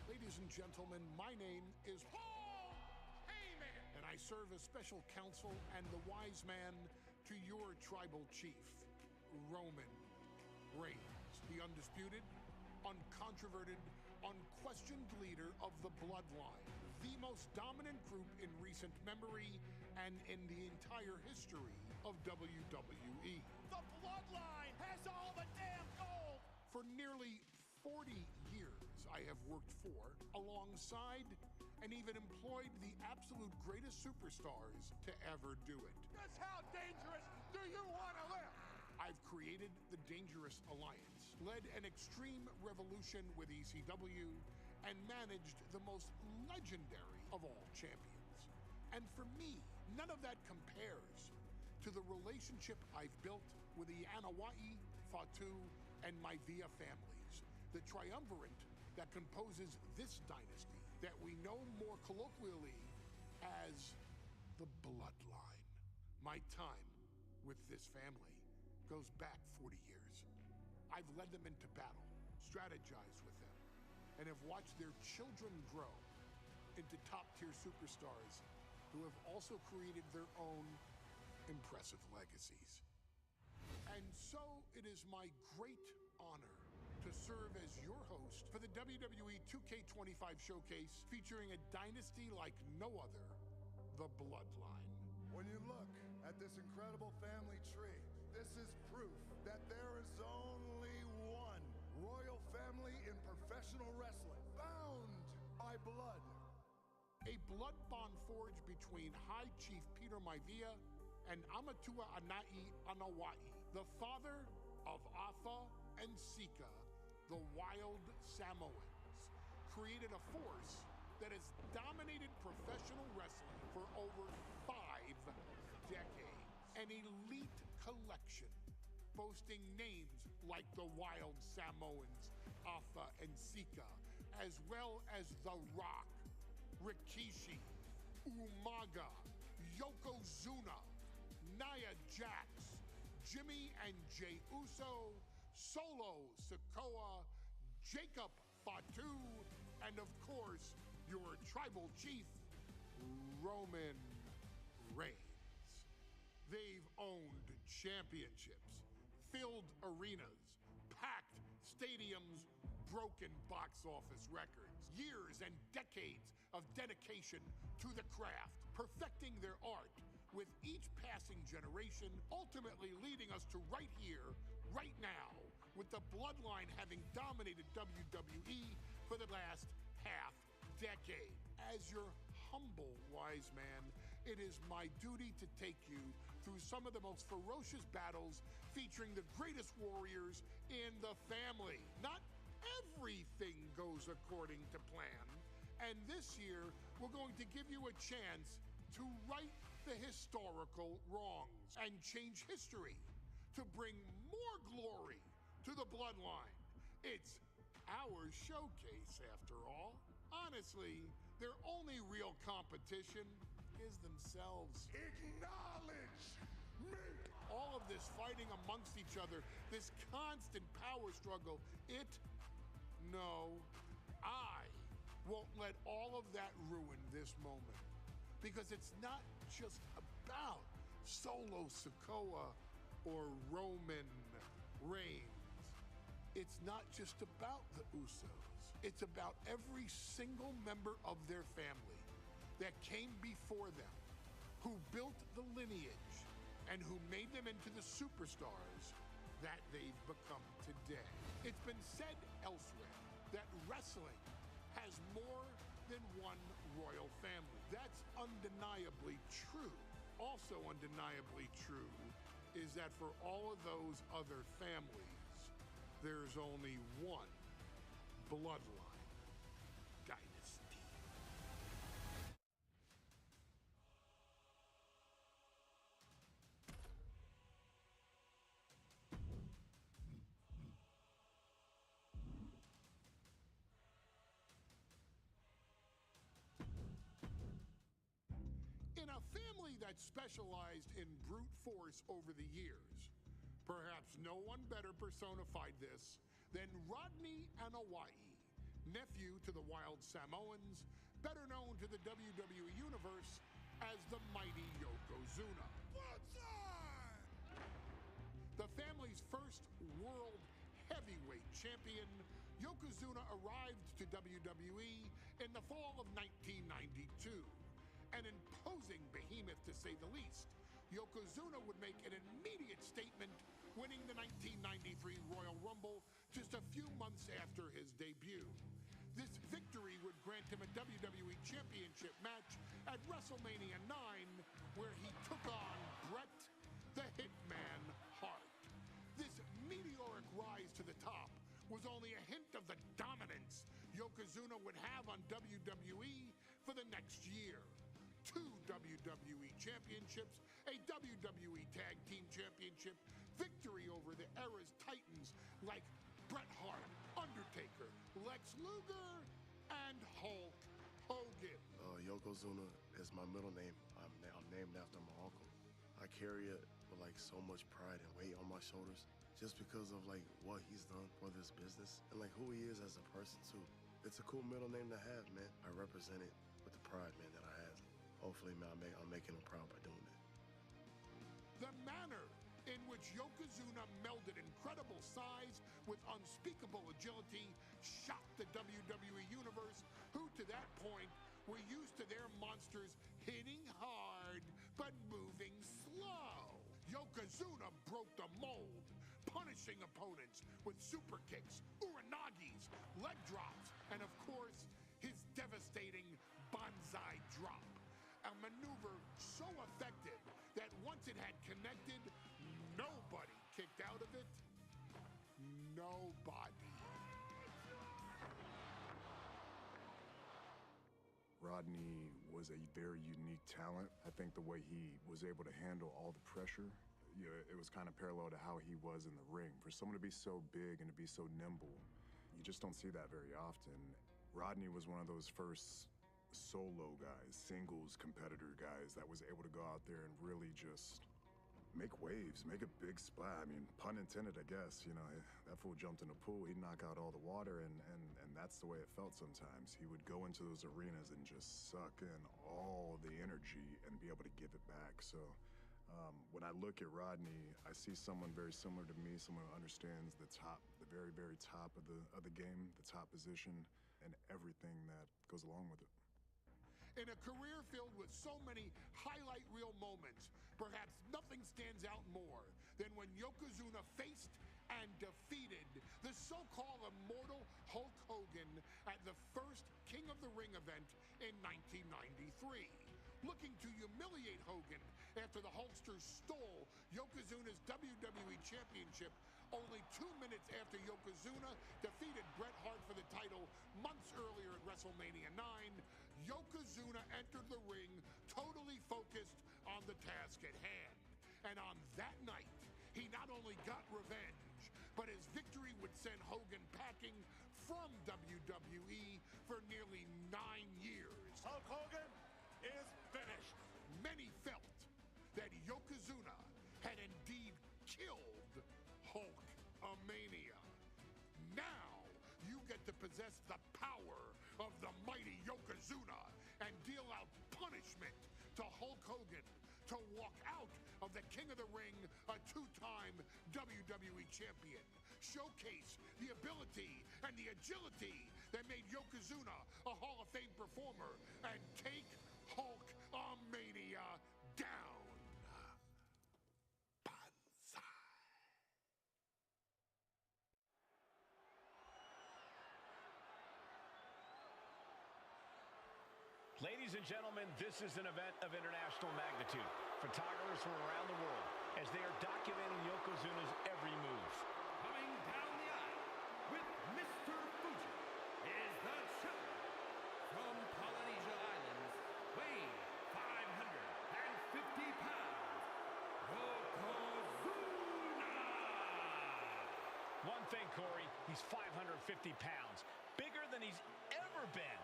Ladies and gentlemen, my name is Paul Heyman, and I serve as special counsel and the wise man to your tribal chief, Roman Reigns, the undisputed, uncontroverted, unquestioned leader of the Bloodline, the most dominant group in recent memory and in the entire history of WWE. The Bloodline has all the damn gold. For nearly 40 years, I have worked for, alongside, and even employed the absolute greatest superstars to ever do it. Just how dangerous do you want to live? I've created the Dangerous Alliance, led an extreme revolution with ECW, and managed the most legendary of all champions. And for me, none of that compares to the relationship I've built with the Anoa'i, Fatu, and Maivia families, the triumvirate that composes this dynasty that we know more colloquially as the Bloodline. My time with this family goes back 40 years. I've led them into battle, strategized with them, and have watched their children grow into top-tier superstars who have also created their own impressive legacies. And so it is my great honor to serve as your host for the WWE 2K25 showcase featuring a dynasty like no other, the Bloodline. When you look at this incredible family tree, this is proof that there is only one royal family in professional wrestling, bound by blood. A blood bond forged between High Chief Peter Maivia and Amatua Anai Anawai, the father of Atha and Sika, the wild Samoans, created a force that has dominated professional wrestling for over 5 decades. An elite collection boasting names like the wild Samoans, Atha and Sika, as well as The Rock, Rikishi, Umaga, Yokozuna, Nia Jax, Jimmy and Jey Uso, Solo Sikoa, Jacob Fatu, and of course, your tribal chief, Roman Reigns. They've owned championships, filled arenas, packed stadiums, broken box office records, years and decades of dedication to the craft, perfecting their art with each passing generation, ultimately leading us to right here, right now, with the bloodline having dominated WWE for the last half decade. As your humble wise man, it is my duty to take you through some of the most ferocious battles featuring the greatest warriors in the family. Not everything goes according to plan, and this year we're going to give you a chance to right the historical wrongs and change history to bring more glory to the bloodline. It's our showcase, after all. Honestly, their only real competition is themselves. Acknowledge me! All of this fighting amongst each other, this constant power struggle, no, I won't let all of that ruin this moment. Because it's not just about Solo Sikoa or Roman Reigns. It's not just about the Usos. It's about every single member of their family that came before them, who built the lineage and who made them into the superstars that they've become today. It's been said elsewhere that wrestling has more than one royal family. That's undeniably true. Also undeniably true is that for all of those other families, there's only one bloodline dynasty. In a family that specialized in brute force over the years, perhaps no one better personified this than Rodney Anawai, nephew to the Wild Samoans, better known to the WWE Universe as the mighty Yokozuna. The family's first world heavyweight champion, Yokozuna arrived to WWE in the fall of 1992. An imposing behemoth, to say the least, Yokozuna would make an immediate statement, winning the 1993 Royal Rumble just a few months after his debut. This victory would grant him a WWE Championship match at WrestleMania 9, where he took on Bret the Hitman Hart. This meteoric rise to the top was only a hint of the dominance Yokozuna would have on WWE for the next year. 2 WWE Championships, a WWE Tag Team Championship, victory over the era's titans like Bret Hart, Undertaker, Lex Luger, and Hulk Hogan. Yokozuna is my middle name. I'm named after my uncle. I carry it with like so much pride and weight on my shoulders just because of like what he's done for this business and like who he is as a person too. It's a cool middle name to have, man. I represent it with the pride, man, that I have. Hopefully, man, I'm making him proud by doing it. The manner in which Yokozuna melded incredible size with unspeakable agility shocked the WWE Universe, who to that point were used to their monsters hitting hard, but moving slow. Yokozuna broke the mold, punishing opponents with super kicks, uranagis, leg drops, and of course, his devastating banzai drop. A maneuver so effective that once it had connected, nobody kicked out of it. Nobody. Rodney was a very unique talent. I think the way he was able to handle all the pressure, it was kind of parallel to how he was in the ring. For someone to be so big and to be so nimble, you just don't see that very often. Rodney was one of those first solo guys, singles competitor guys that was able to go out there and really just make waves, make a big splash. I mean, pun intended, I guess. You know, that fool jumped in the pool, he'd knock out all the water, and that's the way it felt sometimes. He would go into those arenas and just suck in all the energy and be able to give it back. So when I look at Rodney, I see someone very similar to me, someone who understands the top, the very, very top of the game, the top position, and everything that goes along with it. In a career filled with so many highlight reel moments, perhaps nothing stands out more than when Yokozuna faced and defeated the so-called immortal Hulk Hogan at the first King of the Ring event in 1993. Looking to humiliate Hogan after the Hulkster stole Yokozuna's WWE Championship only 2 minutes after Yokozuna defeated Bret Hart for the title months earlier at WrestleMania 9, Yokozuna entered the ring totally focused on the task at hand. And on that night, he not only got revenge, but his victory would send Hogan packing from WWE for nearly 9 years. Hulk Hogan is finished. Many felt that Yokozuna had indeed killed Hulkamania. Now you get to possess the power of the mighty Yokozuna and deal out punishment to Hulk Hogan to walk out of the King of the Ring, a 2-time WWE champion. Showcase the ability and the agility that made Yokozuna a Hall of Fame performer and take Hulkamania down. Ladies and gentlemen, this is an event of international magnitude. Photographers from around the world as they are documenting Yokozuna's every move. Coming down the aisle with Mr. Fuji is the champion from Polynesia Islands, weighing 550 pounds, Yokozuna! One thing, Corey, he's 550 pounds, bigger than he's ever been.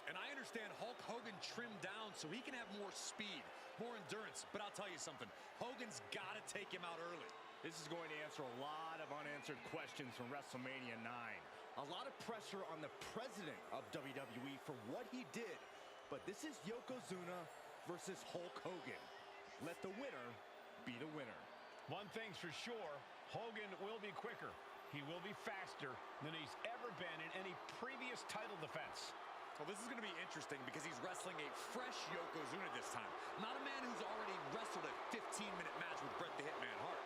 And I understand Hulk Hogan trimmed down so he can have more speed, more endurance. But I'll tell you something, Hogan's got to take him out early. This is going to answer a lot of unanswered questions from WrestleMania 9. A lot of pressure on the president of WWE for what he did. But this is Yokozuna versus Hulk Hogan. Let the winner be the winner. One thing's for sure, Hogan will be quicker. He will be faster than he's ever been in any previous title defense. Well, this is going to be interesting because he's wrestling a fresh Yokozuna this time. Not a man who's already wrestled a 15-minute match with Bret the Hitman Hart.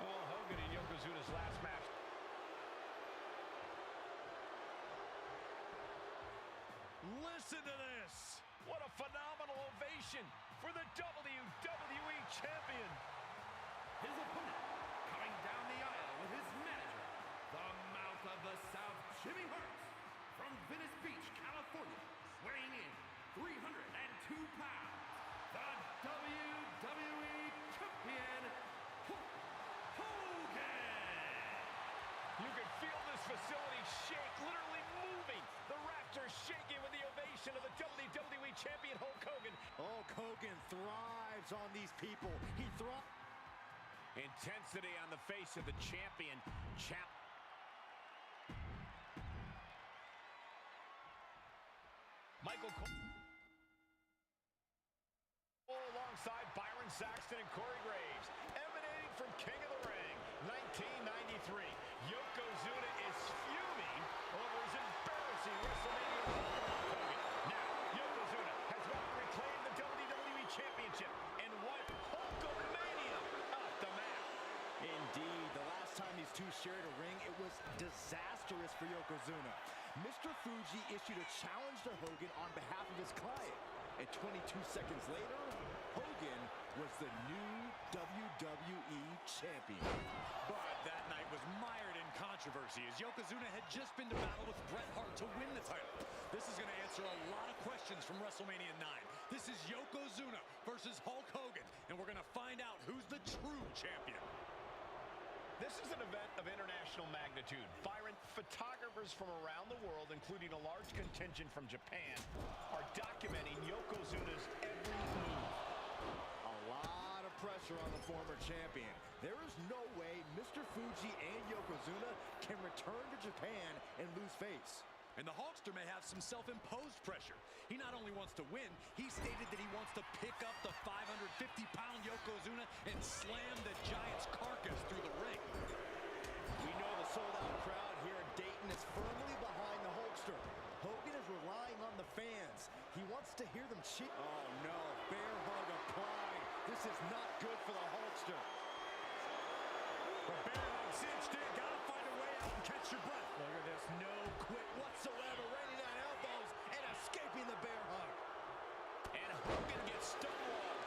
Well, Hogan and Yokozuna's last match. Listen to this. What a phenomenal ovation for the WWE Champion. His opponent coming down the aisle with his manager, the Mouth of the South, Jimmy Hart. From Venice Beach, California, weighing in 302 pounds, the WWE Champion, Hulk Hogan! You can feel this facility shake, literally moving. The rafters shaking with the ovation of the WWE Champion, Hulk Hogan. Hulk Hogan thrives on these people. He thrives. Intensity on the face of the champion. Michael Cole alongside Byron Saxton and Corey Graves, emanating from King of the Ring, 1993. Yokozuna is fuming over his embarrassing WrestleMania loss to Hulk Hogan. Now, Yokozuna has won to reclaim the WWE two shared a ring, it was disastrous for Yokozuna. Mr. Fuji issued a challenge to Hogan on behalf of his client. And 22 seconds later, Hogan was the new WWE Champion. But that night was mired in controversy as Yokozuna had just been to battle with Bret Hart to win the title. This is going to answer a lot of questions from WrestleMania 9. This is Yokozuna versus Hulk Hogan, and we're going to find out who's the true champion. This is an event of international magnitude. Byron, photographers from around the world, including a large contingent from Japan, are documenting Yokozuna's every move. A lot of pressure on the former champion. There is no way Mr. Fuji and Yokozuna can return to Japan and lose face. And the Hulkster may have some self-imposed pressure. He not only wants to win, he stated that he wants to pick up the 550-pound Yokozuna and slam the Giant's carcass through the ring. We know the sold-out crowd here in Dayton is firmly behind the Hulkster. Hogan is relying on the fans. He wants to hear them cheer. Oh no, bear hug applied. This is not good for the Hulkster. The bear hug cinched in. Gotta find a way out and catch your breath. Look at this, no quit whatsoever, raining down elbows and escaping the bear hug. And Hogan gets stonewalled.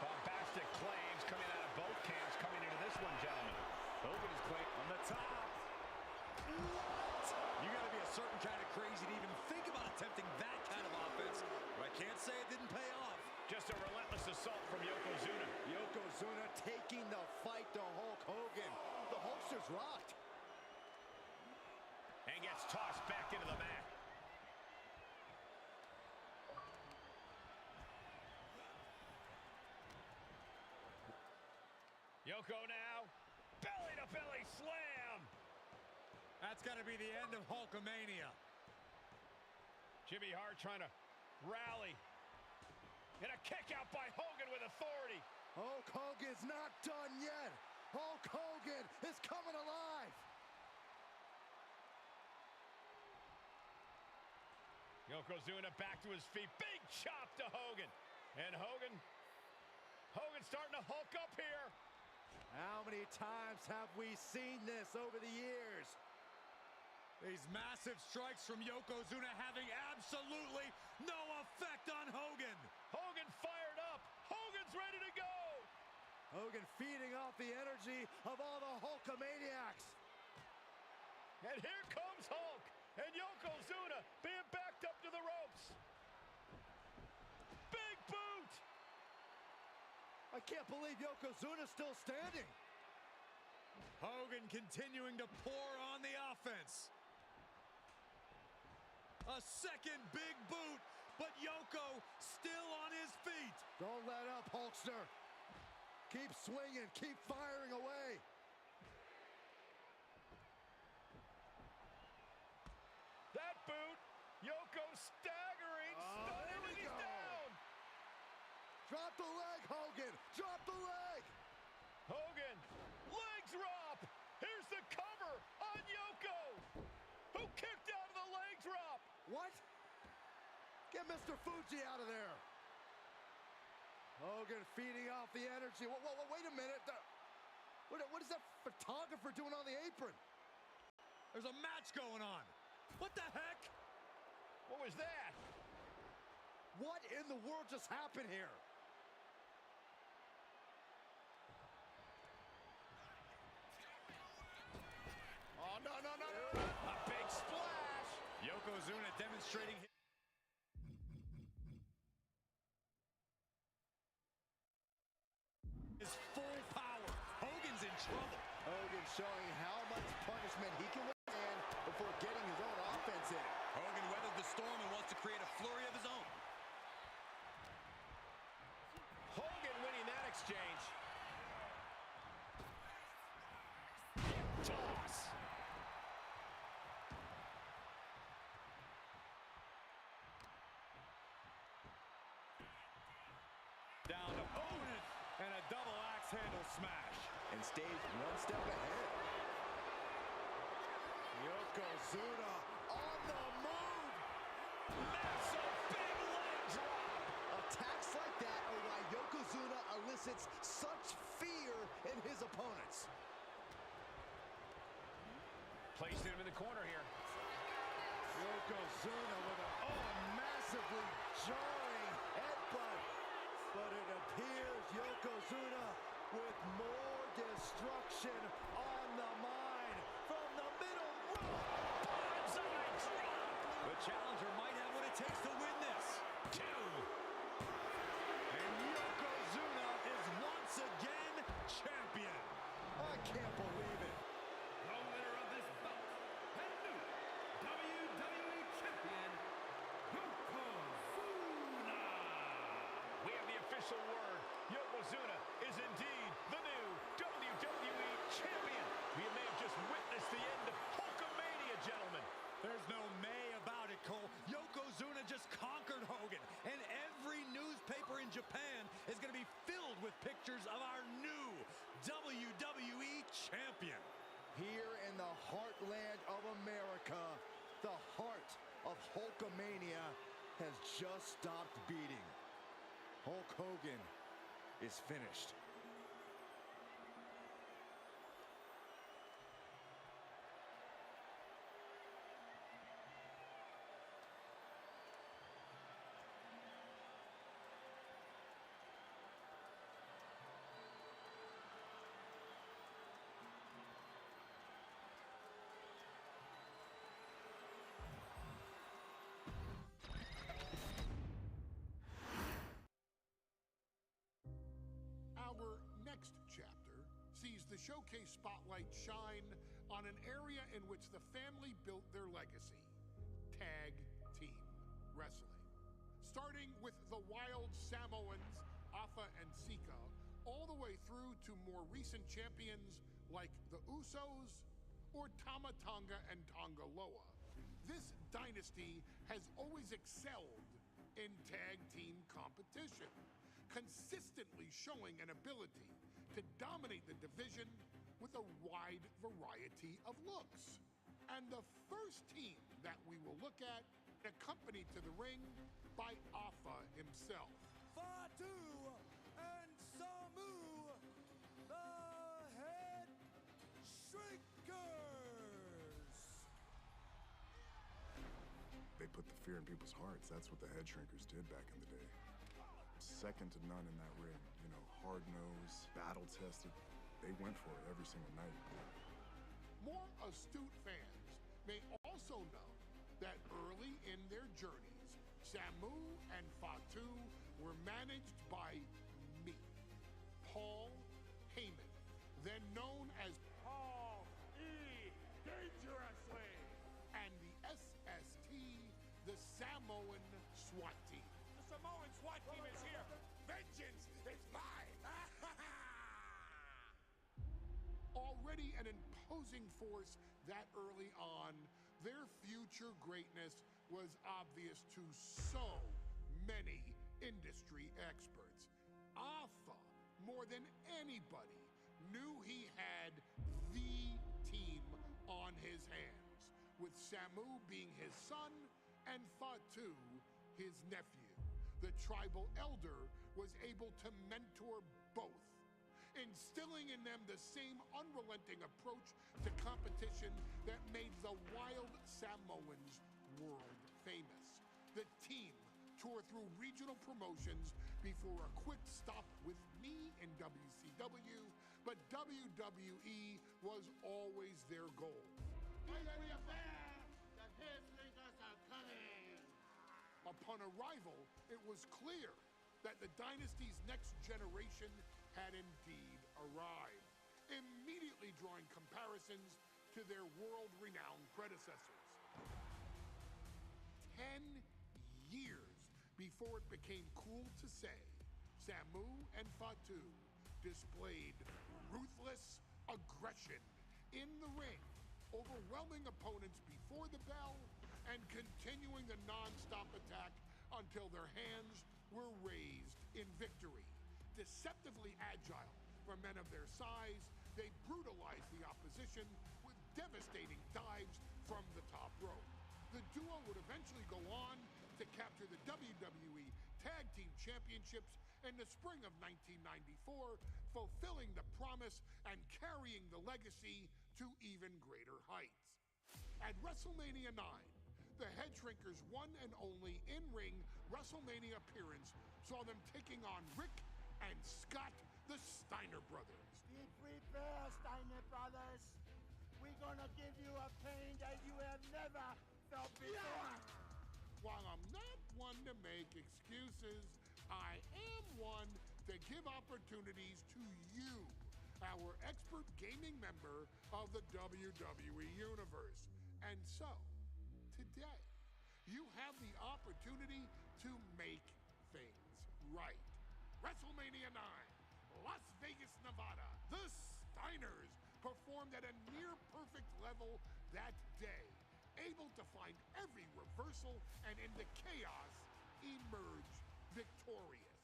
Bombastic claims coming out of both camps coming into this one, gentlemen. Hogan is claimed on the top. What? You gotta be a certain kind of crazy to even think about attempting that kind of offense. But I can't say it didn't pay off. Just a relentless assault from Yokozuna. Yokozuna taking the fight to Hulk Hogan. The Hulkster's rocked. And gets tossed back into the mat. Yoko now. Belly to belly slam. That's got to be the end of Hulkamania. Jimmy Hart trying to rally. And a kick out by Hogan with authority. Hulk Hogan's not done yet. Hulk Hogan is coming alive. Yokozuna back to his feet. Big chop to Hogan. And Hogan's starting to hulk up here. How many times have we seen this over the years? These massive strikes from Yokozuna having absolutely no effect on Hogan. Hogan fired up. Hogan's ready to go. Hogan feeding off the energy of all the Hulkamaniacs. And here comes Hulk. And Yokozuna being backed up to the ropes. Big boot. I can't believe Yokozuna's still standing. Hogan continuing to pour on the offense. A second big boot, but Yoko still on his feet. Don't let up, Hulkster. Keep swinging, keep firing away. That boot, Yoko staggering, stunning, and he's down. Drop the leg, Hogan. Drop the leg. Hogan, leg drop. Here's the cover on Yoko, who kicked out of the leg drop. What? Get Mr. Fuji out of there. Hogan feeding off the energy. Wait a minute. What is that photographer doing on the apron? There's a match going on. What the heck? What was that? What in the world just happened here? Oh, no. A big splash. Yokozuna demonstrating his full power. Hogan's in trouble. Hogan showing how much punishment he can withstand before getting his own offense in. Hogan weathered the storm and wants to create a flurry of his own. Hogan winning that exchange. Toss. Down to opponent and a double axe handle smash. And stays one step ahead. Yokozuna on the move. Massive big leg drop. Attacks like that are why Yokozuna elicits such fear in his opponents. Placing him in the corner here. Yokozuna with a massively jarring headbutt. But it appears Yokozuna with more destruction on the mind from the middle rope. Bonsai drop. The challenger might have what it takes to win this. 2. And Yokozuna is once again champion. I can't believe it. The winner of this bout and new WWE Champion, Yokozuna. We have the official word. Yokozuna is indeed the new WWE Champion. We may have just witnessed the end of Hulkamania, gentlemen. There's no may about it, Cole. Yokozuna just conquered Hogan, and every newspaper in Japan is going to be filled with pictures of our new WWE Champion. Here in the heartland of America, the heart of Hulkamania has just stopped beating. Hulk Hogan is finished. Our next chapter sees the showcase spotlight shine on an area in which the family built their legacy: tag team wrestling. Starting with the Wild Samoans, Afa and Sika, all the way through to more recent champions like the Usos or Tama Tonga and Tonga Loa. This dynasty has always excelled in tag team competition, consistently showing an ability to dominate the division with a wide variety of looks. And the first team that we will look at, accompanied to the ring by Afa himself. Fatu and Samu, the Head Shrinkers. They put the fear in people's hearts. That's what the Head Shrinkers did back in the day. Second to none in that ring. You know, hard-nosed, battle-tested. They went for it every single night. More astute fans may also know that early in their journeys, Samu and Fatu were managed by me, Paul Heyman, then known as Paul E. Dangerously, and the SST, the Samoan SWAT team. The Samoan SWAT team is here. Vengeance is mine. Already an imposing force that early on, their future greatness was obvious to so many industry experts. Afa, more than anybody, knew he had the team on his hands, with Samu being his son and Fatu his nephew. The tribal elder was able to mentor both, instilling in them the same unrelenting approach to competition that made the Wild Samoans world famous. The team tore through regional promotions before a quick stop with me in WCW, but WWE was always their goal. Upon arrival, it was clear that the dynasty's next generation had indeed arrived, immediately drawing comparisons to their world-renowned predecessors. 10 years before it became cool to say, Samu and Fatu displayed ruthless aggression in the ring, overwhelming opponents before the bell and continuing the non-stop attack until their hands were raised in victory. Deceptively agile for men of their size, they brutalized the opposition with devastating dives from the top rope. The duo would eventually go on to capture the WWE Tag Team Championships in the spring of 1994, fulfilling the promise and carrying the legacy to even greater heights. At WrestleMania 9, the Head Shrinkers' one and only in-ring WrestleMania appearance saw them taking on Rick and Scott, the Steiner brothers. Be prepared, Steiner brothers. We're gonna give you a pain that you have never felt before. While I'm not one to make excuses, I am one to give opportunities to you, our expert gaming member of the WWE Universe. And so, today, you have the opportunity to make things right. WrestleMania 9, Las Vegas, Nevada. The Steiners performed at a near-perfect level that day, able to find every reversal and in the chaos emerge victorious.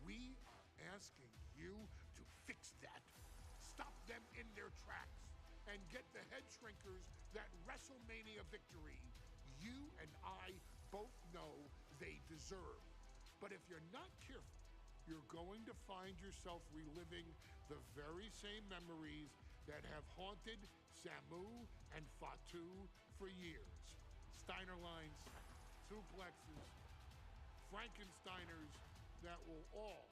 We are asking you to fix that. Stop them in their tracks and get the Head Shrinkers that WrestleMania victory you and I both know they deserve. But if you're not careful, you're going to find yourself reliving the very same memories that have haunted Samu and Fatu for years. Steiner lines, suplexes, Frankensteiners that will all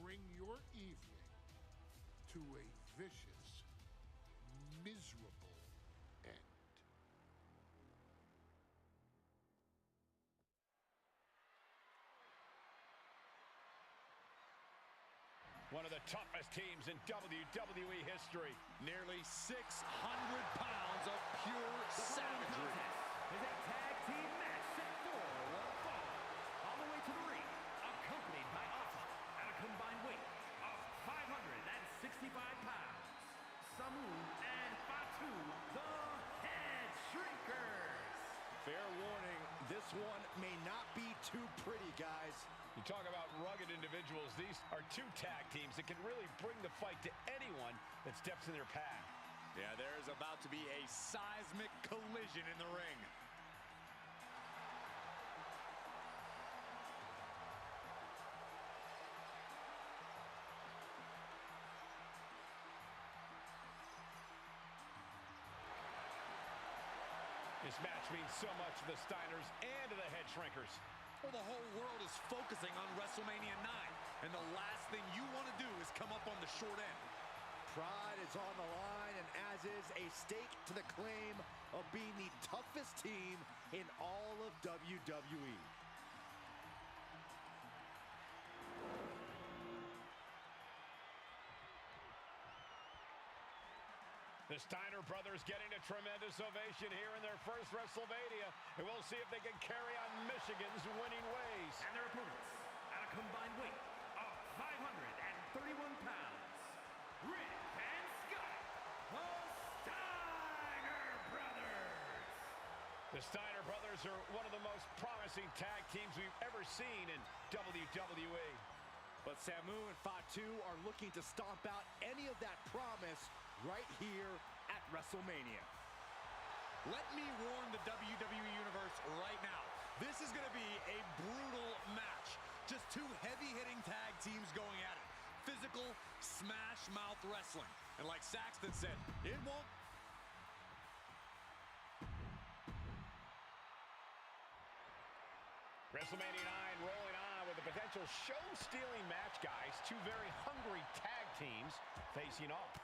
bring your evening to a vicious, miserable end. One of the toughest teams in WWE history. Nearly 600 pounds of pure savagery. Is a tag team match set for one fall. All the way to the ring, accompanied by Asa at a combined weight of 565 pounds. Samu and Fatu, the Head Shrinkers. Fair warning, this one may not be too pretty, guys. You talk about rugged individuals. These are two tag teams that can really bring the fight to anyone that steps in their path. Yeah, there's about to be a seismic collision in the ring. This match means so much to the Steiners and to the Head Shrinkers. Well, the whole world is focusing on WrestleMania 9, and the last thing you want to do is come up on the short end. Pride is on the line, and as is a stake to the claim of being the toughest team in all of WWE. The Steiner brothers getting a tremendous ovation here in their first WrestleMania, and we'll see if they can carry on Michigan's winning ways. And their opponents, at a combined weight of 531 pounds, Rick and Scott, the Steiner brothers. The Steiner brothers are one of the most promising tag teams we've ever seen in WWE. But Samu and Fatu are looking to stomp out any of that promise right here at WrestleMania. Let me warn the WWE Universe right now. This is going to be a brutal match. Just two heavy-hitting tag teams going at it. Physical, smash-mouth wrestling. And like Saxton said, it won't... WrestleMania 9 rolling on with a potential show-stealing match, guys. Two very hungry tag teams facing off.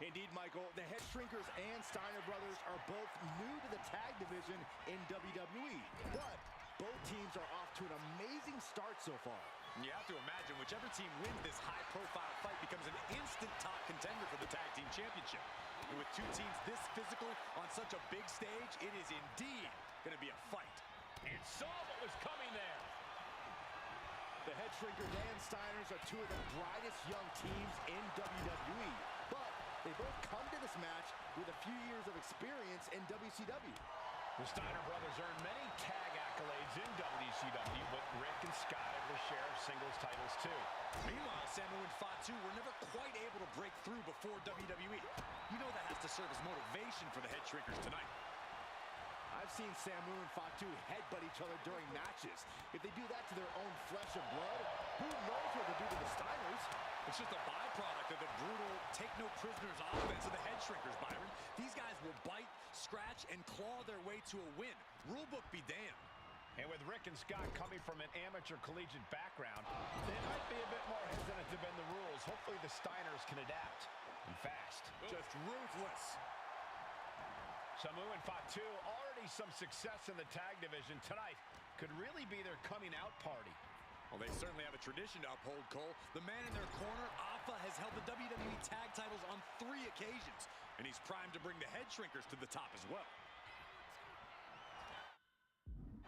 Indeed, Michael, the Head Shrinkers and Steiner brothers are both new to the tag division in WWE, but both teams are off to an amazing start so far. You have to imagine whichever team wins this high-profile fight becomes an instant top contender for the tag team championship. And with two teams this physical on such a big stage, it is indeed going to be a fight. And saw what was coming there. The Head Shrinkers and Steiners are two of the brightest young teams in WWE, but they both come to this match with a few years of experience in WCW. The Steiner brothers earned many tag accolades in WCW, but Rick and Scott have their share of singles titles too. Meanwhile, Samu and Fatu were never quite able to break through before WWE. You know that has to serve as motivation for the Head Shrinkers tonight. I I've seen Samu and Fatu headbutt each other during matches. If they do that to their own flesh and blood, who knows what they'll do to the Steiners? It's just a byproduct of the brutal take-no-prisoners offense of the head shrinkers, Byron. These guys will bite, scratch, and claw their way to a win. Rulebook be damned. And with Rick and Scott coming from an amateur collegiate background, they might be a bit more hesitant to bend the rules. Hopefully the Steiners can adapt. And fast. Just ruthless. Samu and Fatu, already some success in the tag division tonight, could really be their coming out party. Well, they certainly have a tradition to uphold, Cole. The man in their corner, Alpha, has held the WWE tag titles on 3 occasions, and he's primed to bring the head shrinkers to the top as well.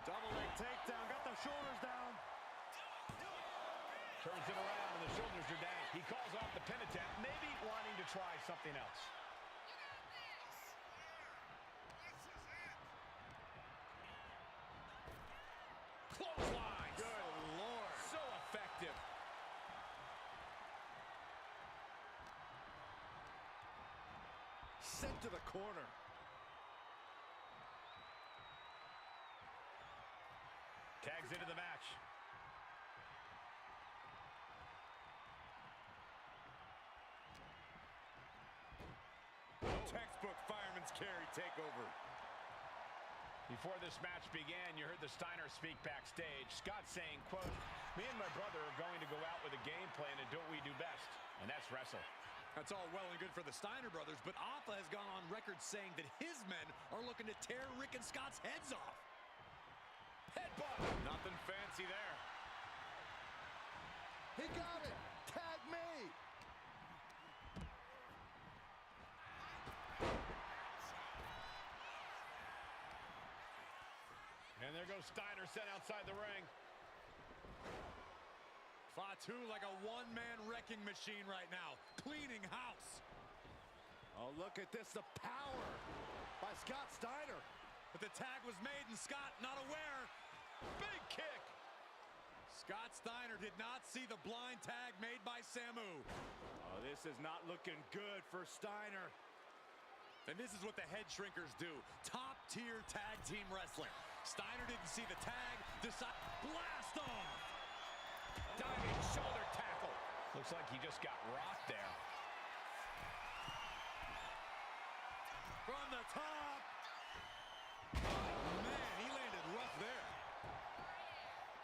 Double leg takedown, got the shoulders down. Turns it around and the shoulders are down. He calls off the pin attempt, maybe wanting to try something else. Clothesline! Good Lord. So effective. Sent to the corner. Tags into the match. Textbook fireman's carry takeover. Before this match began, you heard the Steiners speak backstage. Scott saying, quote, "Me and my brother are going to go out with a game plan and do what we do best, and that's wrestle." That's all well and good for the Steiner brothers, but Alpha has gone on record saying that his men are looking to tear Rick and Scott's heads off. Headbutt! Nothing fancy there. He got it! Tag me! And there goes Steiner sent outside the ring. Fatu like a one-man wrecking machine right now, cleaning house. Oh, look at this, the power by Scott Steiner. But the tag was made and Scott not aware. Big kick. Scott Steiner did not see the blind tag made by Samu. Oh, this is not looking good for Steiner. And this is what the head shrinkers do. Top-tier tag team wrestling. Steiner didn't see the tag, blast off! Diving shoulder tackle. Looks like he just got rocked there. From the top. Oh, man, he landed rough there.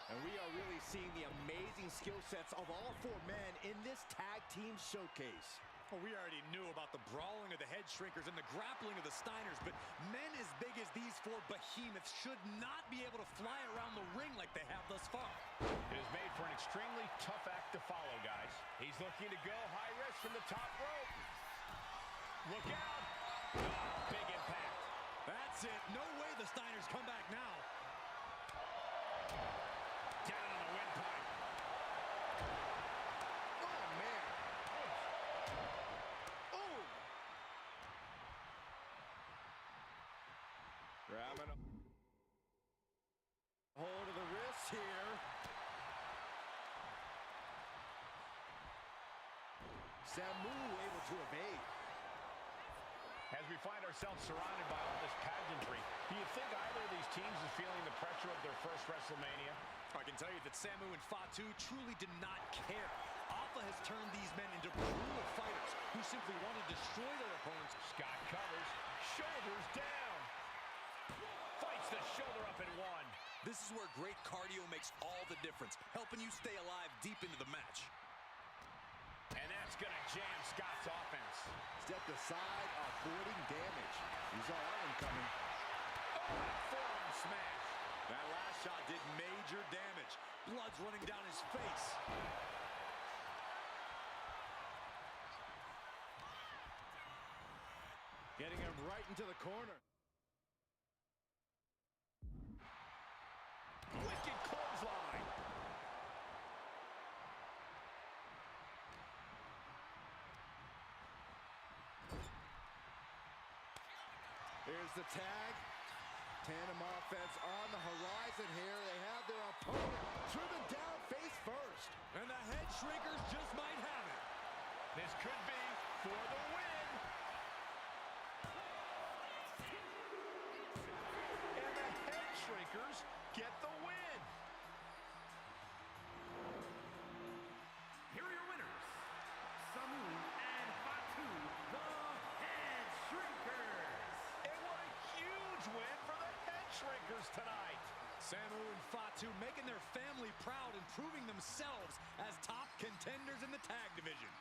And we are really seeing the amazing skill sets of all 4 men in this tag team showcase. Well, we already knew about the brawling of the head shrinkers and the grappling of the Steiners, but men as big as these 4 behemoths should not be able to fly around the ring like they have thus far. It is made for an extremely tough act to follow, guys. He's looking to go high risk from the top rope. Look out! Big impact. That's it. No way the Steiners come back now. Down on the windpipe. Oh, man. Oh! Grabbing a hold of the wrist here. Samu able to evade. As we find ourselves surrounded by all this pageantry, do you think either of these teams is feeling the pressure of their first WrestleMania? I can tell you that Samu and Fatu truly did not care. Alpha has turned these men into brutal fighters who simply want to destroy their opponents. Scott covers, shoulders down. Fights the shoulder up in 1. This is where great cardio makes all the difference, helping you stay alive deep into the match. And that's going to jam Scott's offense. Stepped aside, avoiding damage. He saw that one coming. Oh, forearm smash. That last shot did major damage. Blood's running down his face. Getting him right into the corner. Wicked clothesline. Here's the tag. Tandem offense on the horizon here. They have their opponent driven down face first. And the head shrinkers just might have it. This could be for the win. And huge win for the Head Shrinkers tonight. Samu and Fatu making their family proud and proving themselves as top contenders in the tag division.